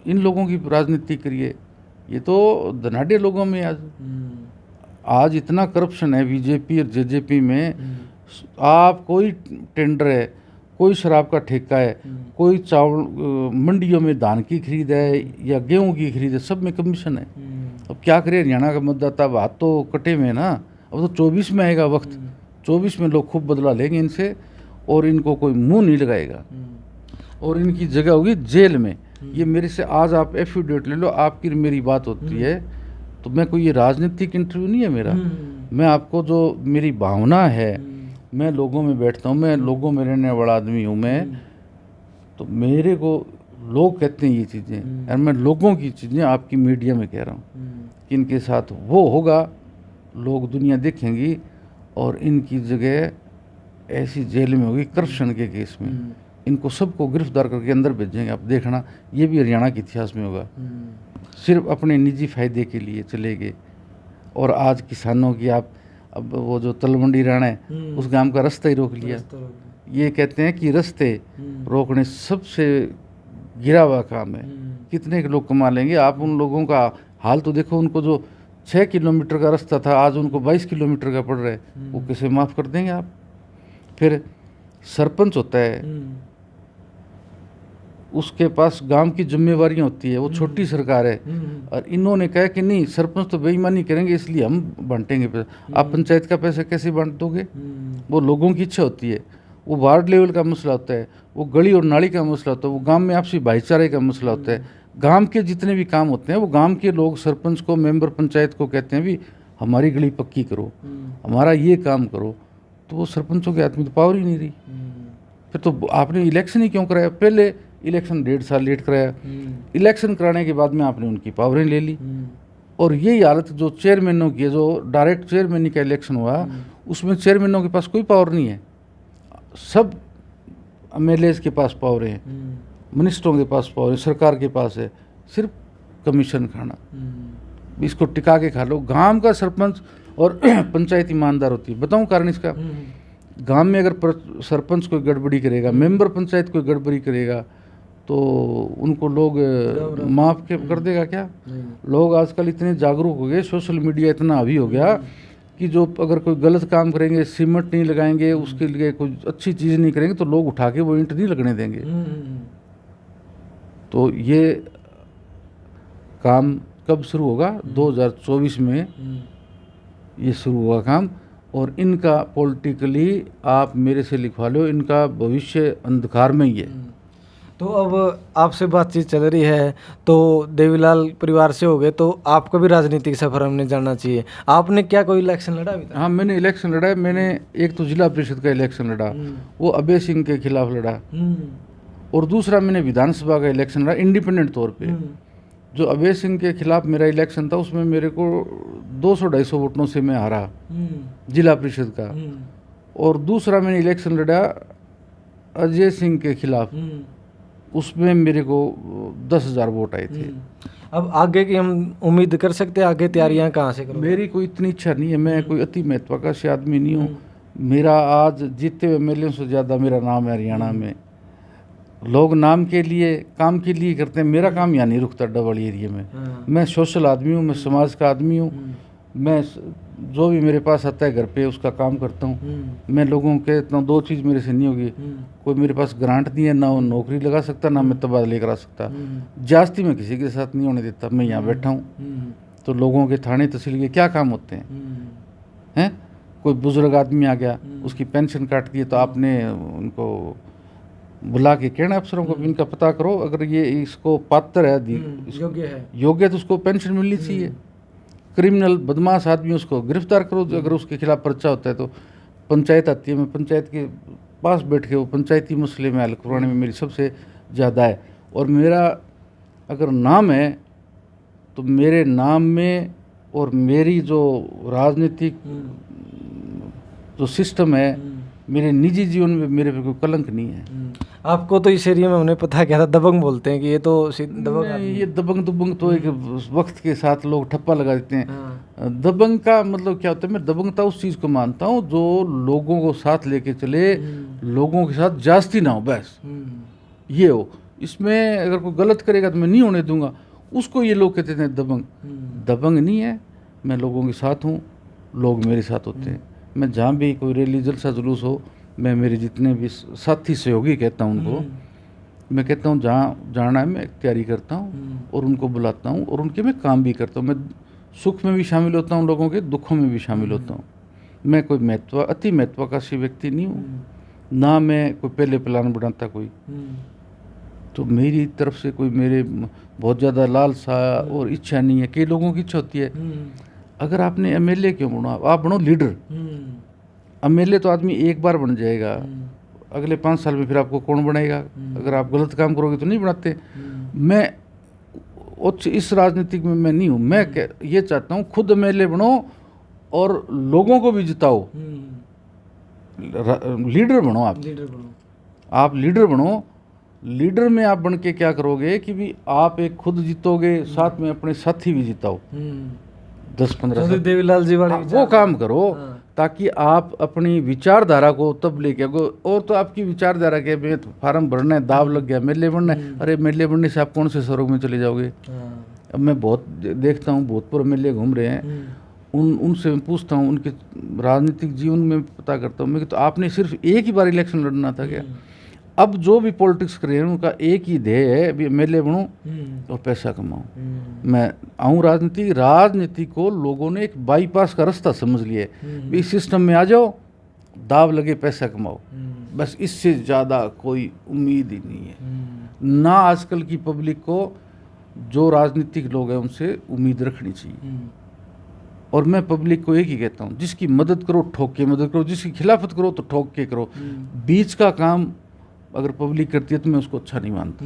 इन लोगों की राजनीति करी है। ये तो धनाढ़े लोगों में आज इतना करप्शन है बीजेपी और जेजेपी में। आप कोई टेंडर है, कोई शराब का ठेका है, कोई चावल मंडियों में धान की खरीद है या गेहूं की खरीद है, सब में कमीशन है। अब क्या करें, हरियाणा का मतदाता हाथ तो कटे में ना। अब तो 24 में आएगा वक्त, 24 में लोग खूब बदला लेंगे इनसे, और इनको कोई मुंह नहीं लगाएगा, और इनकी जगह होगी जेल में। ये मेरे से आज आप एफिडेविट ले लो, आपकी मेरी बात होती है, तो मैं कोई ये राजनीतिक इंटरव्यू नहीं है मेरा। मैं आपको जो मेरी भावना है, मैं लोगों में बैठता हूँ, मैं लोगों में रहने वाला आदमी हूँ मैं, तो मेरे को लोग कहते हैं ये चीज़ें, और मैं लोगों की चीज़ें आपकी मीडिया में कह रहा हूँ कि इनके साथ वो होगा लोग दुनिया देखेंगी और इनकी जगह ऐसी जेल में होगी करप्शन के केस में। इनको सबको गिरफ्तार करके अंदर भेजेंगे। आप देखना, ये भी हरियाणा के इतिहास में होगा। सिर्फ अपने निजी फायदे के लिए चले गए। और आज किसानों की आप अब वो जो तलवंडी राणा है उस गांव का रास्ता ही रोक लिया। ये कहते हैं कि रास्ते रोकने सबसे गिरा हुआ काम है। कितने के लोग कमा लेंगे। आप उन लोगों का हाल तो देखो, उनको जो 6 किलोमीटर का रास्ता था आज उनको 22 किलोमीटर का पड़ रहा है। वो कैसे माफ़ कर देंगे आप। फिर सरपंच होता है, उसके पास गांव की जिम्मेवारियां होती है। वो छोटी सरकार है और इन्होंने कहा कि नहीं, सरपंच तो बेईमानी करेंगे इसलिए हम बांटेंगे पैसा। आप पंचायत का पैसा कैसे बांट दोगे। वो लोगों की इच्छा होती है। वो वार्ड लेवल का मसला होता है, वो गली और नाली का मसला होता है, वो गांव में आपसी भाईचारे का मसला होता है। गांव के जितने भी काम होते हैं वो गांव के लोग सरपंच को, मेंबर पंचायत को कहते हैं भी हमारी गली पक्की करो, हमारा ये काम करो। तो वो सरपंचों के हाथ में तो पावर ही नहीं रही। फिर तो आपने इलेक्शन ही क्यों कराया। पहले इलेक्शन 1.5 साल लेट कराया, इलेक्शन कराने के बाद में आपने उनकी पावरें ले ली। और यही हालत जो चेयरमैनों की है, जो डायरेक्ट चेयरमैन का इलेक्शन हुआ उसमें चेयरमैनों के पास कोई पावर नहीं है। सब एमएलएज के पास पावर है, मिनिस्टरों के पास पावर है, सरकार के पास है। सिर्फ कमीशन खाना, इसको टिका के खा लो। गांव का सरपंच और पंचायत ईमानदार होती है। बताऊं कारण इसका। गांव में अगर सरपंच कोई गड़बड़ी करेगा, मेंबर पंचायत कोई गड़बड़ी करेगा तो उनको लोग माफ कर देगा क्या। लोग आजकल इतने जागरूक हो गए, सोशल मीडिया इतना हावी हो गया कि जो अगर कोई गलत काम करेंगे, सीमेंट नहीं लगाएंगे, उसके लिए कोई अच्छी चीज़ नहीं करेंगे तो लोग उठा के वो ईंट नहीं लगने देंगे। तो ये काम कब शुरू होगा। 2024 में ये शुरू हुआ काम। और इनका पॉलिटिकली आप मेरे से लिखवा लो, इनका भविष्य अंधकार में ही है।
तो अब आपसे बातचीत चल रही है तो देवीलाल परिवार से हो गए, तो आपका भी राजनीतिक सफर हमने जानना चाहिए। आपने क्या कोई इलेक्शन लड़ा अभी तक।
हाँ, मैंने इलेक्शन लड़ा है। मैंने एक तो जिला परिषद का इलेक्शन लड़ा, वो अभय सिंह के खिलाफ लड़ा। और दूसरा मैंने विधानसभा का इलेक्शन लड़ा इंडिपेंडेंट तौर पे। जो अभय सिंह के खिलाफ मेरा इलेक्शन था उसमें मेरे को 200-250 वोटों से मैं हारा जिला परिषद का। और दूसरा मैंने इलेक्शन लड़ा अजय सिंह के खिलाफ, उसमें मेरे को 10,000 वोट आए थे।
अब आगे की हम उम्मीद कर सकते हैं, आगे तैयारियां कहाँ से करोगे।
मेरी कोई इतनी इच्छा नहीं है। मैं कोई अति महत्वाकांक्षी आदमी नहीं हूँ। मेरा आज जीते हुए एमएलए से ज़्यादा मेरा नाम है हरियाणा में। लोग नाम के लिए, काम के लिए करते हैं। मेरा काम यहाँ नहीं रुकता डबल एरिया में। मैं सोशल आदमी हूँ, मैं समाज का आदमी हूँ। मैं जो भी मेरे पास आता है घर पे उसका काम करता हूँ। मैं लोगों के इतना 2 चीज़ मेरे से नहीं होगी। कोई मेरे पास ग्रांट नहीं है, ना वो नौकरी लगा सकता, ना मैं तबादले करा सकता। जास्ती मैं किसी के साथ नहीं होने देता। मैं यहाँ बैठा हूँ तो लोगों के थाने तहसील के क्या काम होते हैं। कोई बुजुर्ग आदमी आ गया, उसकी पेंशन काट दी तो आपने उनको बुला के कहना अफसरों को इनका पता करो, अगर ये इसको पात्र है, योग्य है तो उसको पेंशन मिलनी चाहिए। क्रिमिनल बदमाश आदमी उसको गिरफ्तार करो। अगर उसके खिलाफ पर्चा होता है तो पंचायत आती है। मैं पंचायत के पास बैठ के वो पंचायती मसले में हल करवाने में मेरी सबसे ज़्यादा है। और मेरा अगर नाम है तो मेरे नाम में और मेरी जो राजनीतिक जो सिस्टम है, मेरे निजी जीवन में मेरे पे कोई कलंक नहीं है।
आपको तो इस एरिया में उन्हें पता क्या था, दबंग बोलते हैं कि ये तो दबंग।
ये दबंग तो एक वक्त के साथ लोग ठप्पा लगा देते हैं। दबंग का मतलब क्या होता है। मैं दबंगता उस चीज़ को मानता हूँ जो लोगों को साथ लेके चले, लोगों के साथ जास्ती ना हो, बस ये हो। इसमें अगर कोई गलत करेगा तो मैं नहीं होने दूंगा उसको। ये लोग कहते थे दबंग। दबंग नहीं है, मैं लोगों के साथ हूँ, लोग मेरे साथ होते हैं। मैं जहाँ भी कोई रैली जलसा जुलूस हो, मैं मेरे जितने भी साथी सहयोगी कहता हूँ उनको, मैं कहता हूँ जहाँ जाना है मैं तैयारी करता हूँ और उनको बुलाता हूँ और उनके मैं काम भी करता हूँ। मैं सुख में भी शामिल होता हूँ, लोगों के दुखों में भी शामिल होता हूँ। मैं कोई अति महत्वाकांक्षी व्यक्ति नहीं हूँ, ना मैं कोई पहले प्लान बनाता कोई। तो मेरी तरफ से कोई मेरे बहुत ज़्यादा लालसा और इच्छा नहीं है। कई लोगों की इच्छा होती है अगर आपने एमएलए क्यों बना, आप बनो लीडर। एमएलए तो आदमी एक बार बन जाएगा, अगले 5 साल में फिर आपको कौन बनाएगा। अगर आप गलत काम करोगे तो नहीं बनाते। मैं इस राजनीतिक में मैं नहीं हूँ। मैं ये चाहता हूँ खुद एमएलए बनो और लोगों को भी जिताओ। लीडर बनो आप।
लीडर बनो।
आप लीडर बनो। लीडर में आप बन के क्या करोगे कि भी आप एक खुद जीतोगे, साथ में अपने साथी भी जिताओ। 10-15
चौधरी देवीलाल जी वाले
वो काम करो।
हाँ।
ताकि आप अपनी विचारधारा को तब लेके आओ। और तो आपकी विचारधारा के में तो फार्म भरना है, दाव लग गया, मेले बनना है। अरे मेले बनने से आप कौन से स्वरूप में चले जाओगे? अब मैं बहुत देखता हूँ, भूतपूर्व मेले घूम रहे हैं, उनसे मैं पूछता हूँ, उनके राजनीतिक जीवन में पता करता हूँ मैं कि तो आपने सिर्फ एक ही बार इलेक्शन लड़ना था क्या? अब जो भी पॉलिटिक्स कर रहे हैं उनका एक ही ध्येय है, भी मेले बनूं और पैसा कमाऊं। मैं आऊँ राजनीति को लोगों ने एक बाईपास का रास्ता समझ लिया है। भी इस सिस्टम में आ जाओ, दाव लगे, पैसा कमाओ, बस इससे ज़्यादा कोई उम्मीद ही नहीं है। ना आजकल की पब्लिक को जो राजनीतिक लोग हैं उनसे उम्मीद रखनी चाहिए। और मैं पब्लिक को एक ही कहता हूँ, जिसकी मदद करो ठोक के मदद करो, जिसकी खिलाफत करो तो ठोक के करो। बीच का काम अगर पब्लिक करती है तो मैं उसको अच्छा नहीं मानता।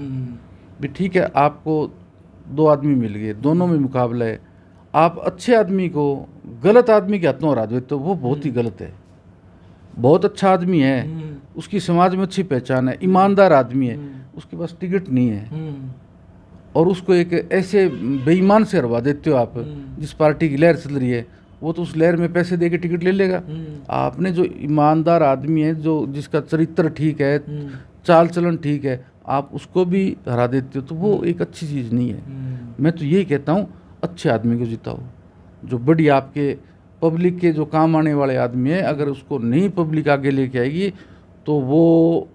भी ठीक है, आपको 2 आदमी मिल गए, दोनों में मुकाबला है, आप अच्छे आदमी को गलत आदमी के हाथों हरा दो तो वो बहुत ही गलत है। बहुत अच्छा आदमी है, उसकी समाज में अच्छी पहचान है, ईमानदार आदमी है, उसके पास टिकट नहीं है और उसको एक ऐसे बेईमान से हरवा देते हो आप, जिस पार्टी की लहर चल रही है वो तो उस लहर में पैसे दे के टिकट ले लेगा। आपने जो ईमानदार आदमी है, जो जिसका चरित्र ठीक है, चाल चलन ठीक है, आप उसको भी हरा देते हो तो वो एक अच्छी चीज़ नहीं है। मैं तो यही कहता हूँ, अच्छे आदमी को जिताओ, जो बड़ी आपके पब्लिक के जो काम आने वाले आदमी है। अगर उसको नहीं पब्लिक आगे लेके आएगी तो वो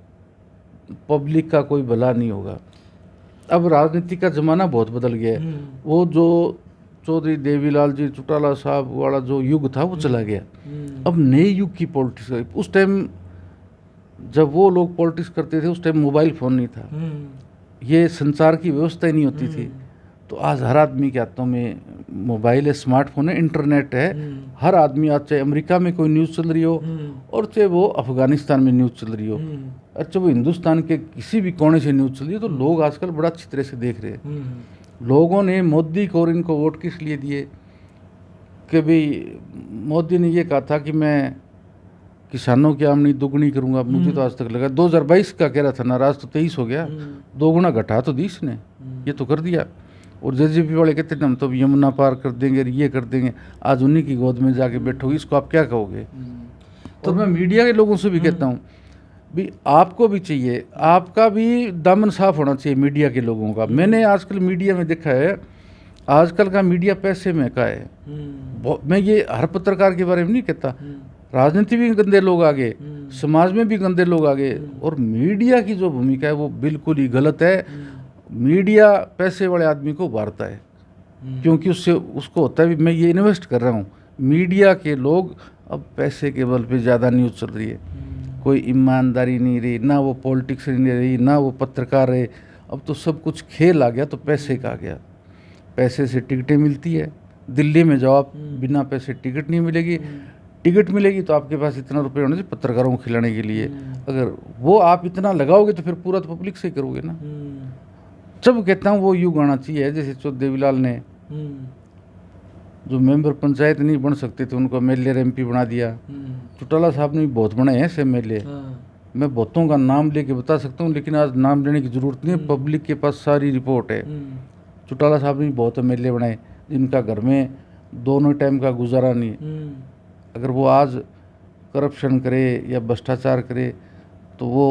पब्लिक का कोई भला नहीं होगा। अब राजनीति का ज़माना बहुत बदल गया है। वो जो चौधरी देवीलाल जी चौटाला साहब वाला जो युग था वो चला गया। अब नए युग की पॉलिटिक्स। उस टाइम जब वो लोग पॉलिटिक्स करते थे उस टाइम मोबाइल फ़ोन नहीं था, ये संचार की व्यवस्था ही नहीं होती थी। तो आज हर आदमी के हाथों में मोबाइल है, स्मार्टफोन है, इंटरनेट है। हर आदमी आज, चाहे अमेरिका में कोई न्यूज़ चल रही हो और चाहे वो अफगानिस्तान में न्यूज़ चल रही हो और चाहे वो हिंदुस्तान के किसी भी कोने से न्यूज़ चल रही है, तो लोग आजकल बड़ा अच्छी तरह से देख रहे हैं। लोगों ने मोदी को और इनको वोट किस लिए दिए कि भाई मोदी ने ये कहा था कि मैं किसानों की आमदनी दुगनी करूंगा। मुझे तो आज तक लगा 2022 का कह रहा था, नाराज तो 23 हो गया, 2 गुना घटा तो दी इसने, ये तो कर दिया। और जेजेपी वाले कहते थे हम तो यमुना पार कर देंगे, ये कर देंगे। आज उन्हीं की गोद में जाके बैठोगे, इसको आप क्या कहोगे? तो मैं मीडिया के लोगों से भी कहता हूँ, भी आपको भी चाहिए, आपका भी दामन साफ होना चाहिए मीडिया के लोगों का। मैंने आजकल मीडिया में देखा है, आजकल का मीडिया पैसे में का है। मैं ये हर पत्रकार के बारे में नहीं कहता, राजनीति में गंदे लोग आगे, समाज में भी गंदे लोग आगे, और मीडिया की जो भूमिका है वो बिल्कुल ही गलत है। मीडिया पैसे वाले आदमी को उभारता है, क्योंकि उससे उसको होता है भी मैं ये इन्वेस्ट कर रहा हूँ। मीडिया के लोग अब पैसे के बल पे ज़्यादा न्यूज़ चल रही है, कोई ईमानदारी नहीं रही, ना वो पॉलिटिक्स नहीं रही, ना वो पत्रकार रहे। अब तो सब कुछ खेल आ गया, तो पैसे का आ गया। पैसे से टिकटें मिलती है, दिल्ली में जाओ आप, बिना पैसे टिकट नहीं मिलेगी। टिकट मिलेगी तो आपके पास इतना रुपये होने चाहिए पत्रकारों को खिलाने के लिए। अगर वो आप इतना लगाओगे तो फिर पूरा तो पब्लिक से करोगे ना। जब कहता हूँ वो युग आना चाहिए, जैसे चौधरी देवीलाल ने जो मेंबर पंचायत नहीं बन सकते थे उनको एमएलए MP बना दिया। चौटाला साहब ने भी बहुत बनाए हैं ऐसे एमएलए। मैं बहुतों का नाम लेके बता सकता हूँ, लेकिन आज नाम लेने की ज़रूरत नहीं है, पब्लिक के पास सारी रिपोर्ट है। चौटाला साहब ने बहुत एमएलए बनाए जिनका घर में दोनों टाइम का गुजारा नहीं है। अगर वो आज करप्शन करे या भ्रष्टाचार करे तो वो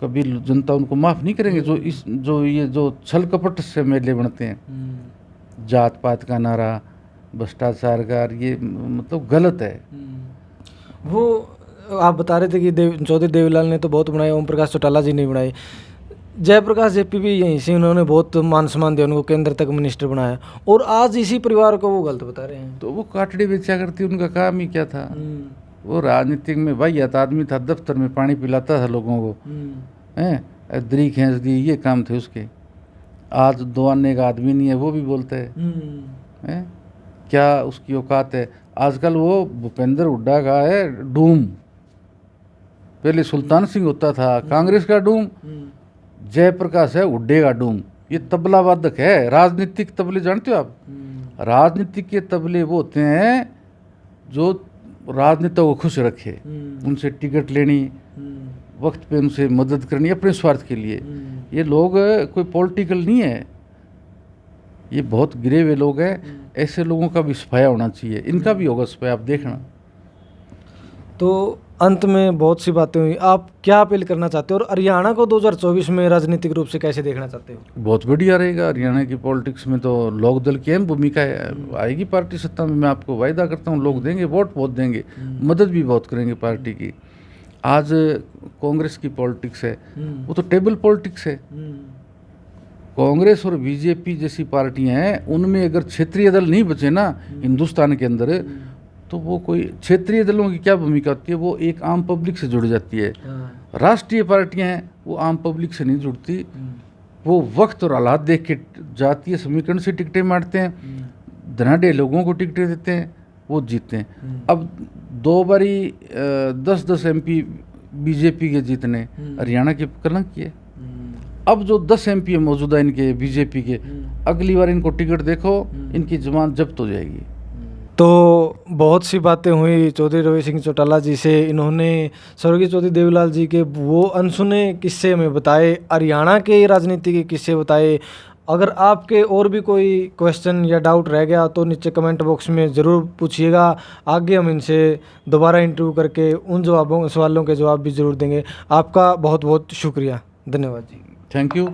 कभी जनता उनको माफ़ नहीं करेंगे। जो छल कपट से एमएलए बनते हैं, जात पात का नारा, भ्रष्टाचार का, ये मतलब गलत है।
वो आप बता रहे थे कि चौधरी देवीलाल ने तो बहुत बनाए, ओम प्रकाश चौटाला जी ने बनाए, जयप्रकाश जेपी भी यहीं से उन्होंने बहुत मान सम्मान दिया, उनको केंद्र तक मिनिस्टर बनाया, और आज इसी परिवार को वो गलत बता रहे हैं।
तो वो काटड़ी बेचा करती, उनका काम ही क्या था? वो राजनीतिक में वाहियात आदमी था, दफ्तर में पानी पिलाता था लोगों को, हैं दरी खींच दी, ये काम थे उसके। आज 2 आने का आदमी नहीं है, वो भी बोलता है क्या उसकी औकात है। आजकल वो भूपेंद्र हुड्डा का है डूम, पहले सुल्तान सिंह होता था कांग्रेस का डूम, जयप्रकाश है हुड्डे का डूम। ये तबला वादक है, राजनीतिक तबले जानते हो आप? राजनीतिक के तबले वो होते हैं जो राजनेता को खुश रखे, उनसे टिकट लेनी, वक्त पे उनसे मदद करनी अपने स्वार्थ के लिए। ये लोग कोई पॉलिटिकल नहीं है, ये बहुत गिरे हुए लोग हैं। ऐसे लोगों का भी सफाया होना चाहिए, इनका भी होगा सफाया, आप देखना।
तो अंत में बहुत सी बातें हुई, आप क्या अपील करना चाहते हो और हरियाणा को 2024 में राजनीतिक रूप से कैसे देखना चाहते हो?
बहुत बढ़िया रहेगा। हरियाणा की पॉलिटिक्स में तो लोक दल की अहम भूमिका है। आएगी पार्टी सत्ता में, मैं आपको वायदा करता हूँ, लोग देंगे, वोट बहुत देंगे, मदद भी बहुत करेंगे पार्टी की। आज कांग्रेस की पॉलिटिक्स है, वो तो टेबल पॉलिटिक्स है। कांग्रेस और बीजेपी जैसी पार्टियां हैं, उनमें अगर क्षेत्रीय दल नहीं बचे ना हिंदुस्तान के अंदर, तो वो कोई क्षेत्रीय दलों की क्या भूमिका होती है, वो एक आम पब्लिक से जुड़ जाती है। राष्ट्रीय पार्टियां हैं, वो आम पब्लिक से नहीं जुड़ती, वो वक्त और हालात देख के जातीय समीकरण से टिकटें मारते हैं, धनाढ़े लोगों को टिकटें देते हैं, वो जीतते हैं। अब 2 बारी 10-10 MP बीजेपी के जीतने हरियाणा के कलंक किए। अब जो 10 MP है मौजूदा इनके बीजेपी के, अगली बार इनको टिकट देखो, इनकी जमानत जब्त हो जाएगी।
तो बहुत सी बातें हुई चौधरी रवि सिंह चौटाला जी से। इन्होंने स्वर्गीय चौधरी देवीलाल जी के वो अनसुने किस्से हमें बताए, हरियाणा के राजनीति के किस्से बताए। अगर आपके और भी कोई क्वेश्चन या डाउट रह गया तो नीचे कमेंट बॉक्स में ज़रूर पूछिएगा। आगे हम इनसे दोबारा इंटरव्यू करके उन सवालों के जवाब भी ज़रूर देंगे। आपका बहुत बहुत शुक्रिया, धन्यवाद जी।
Thank you.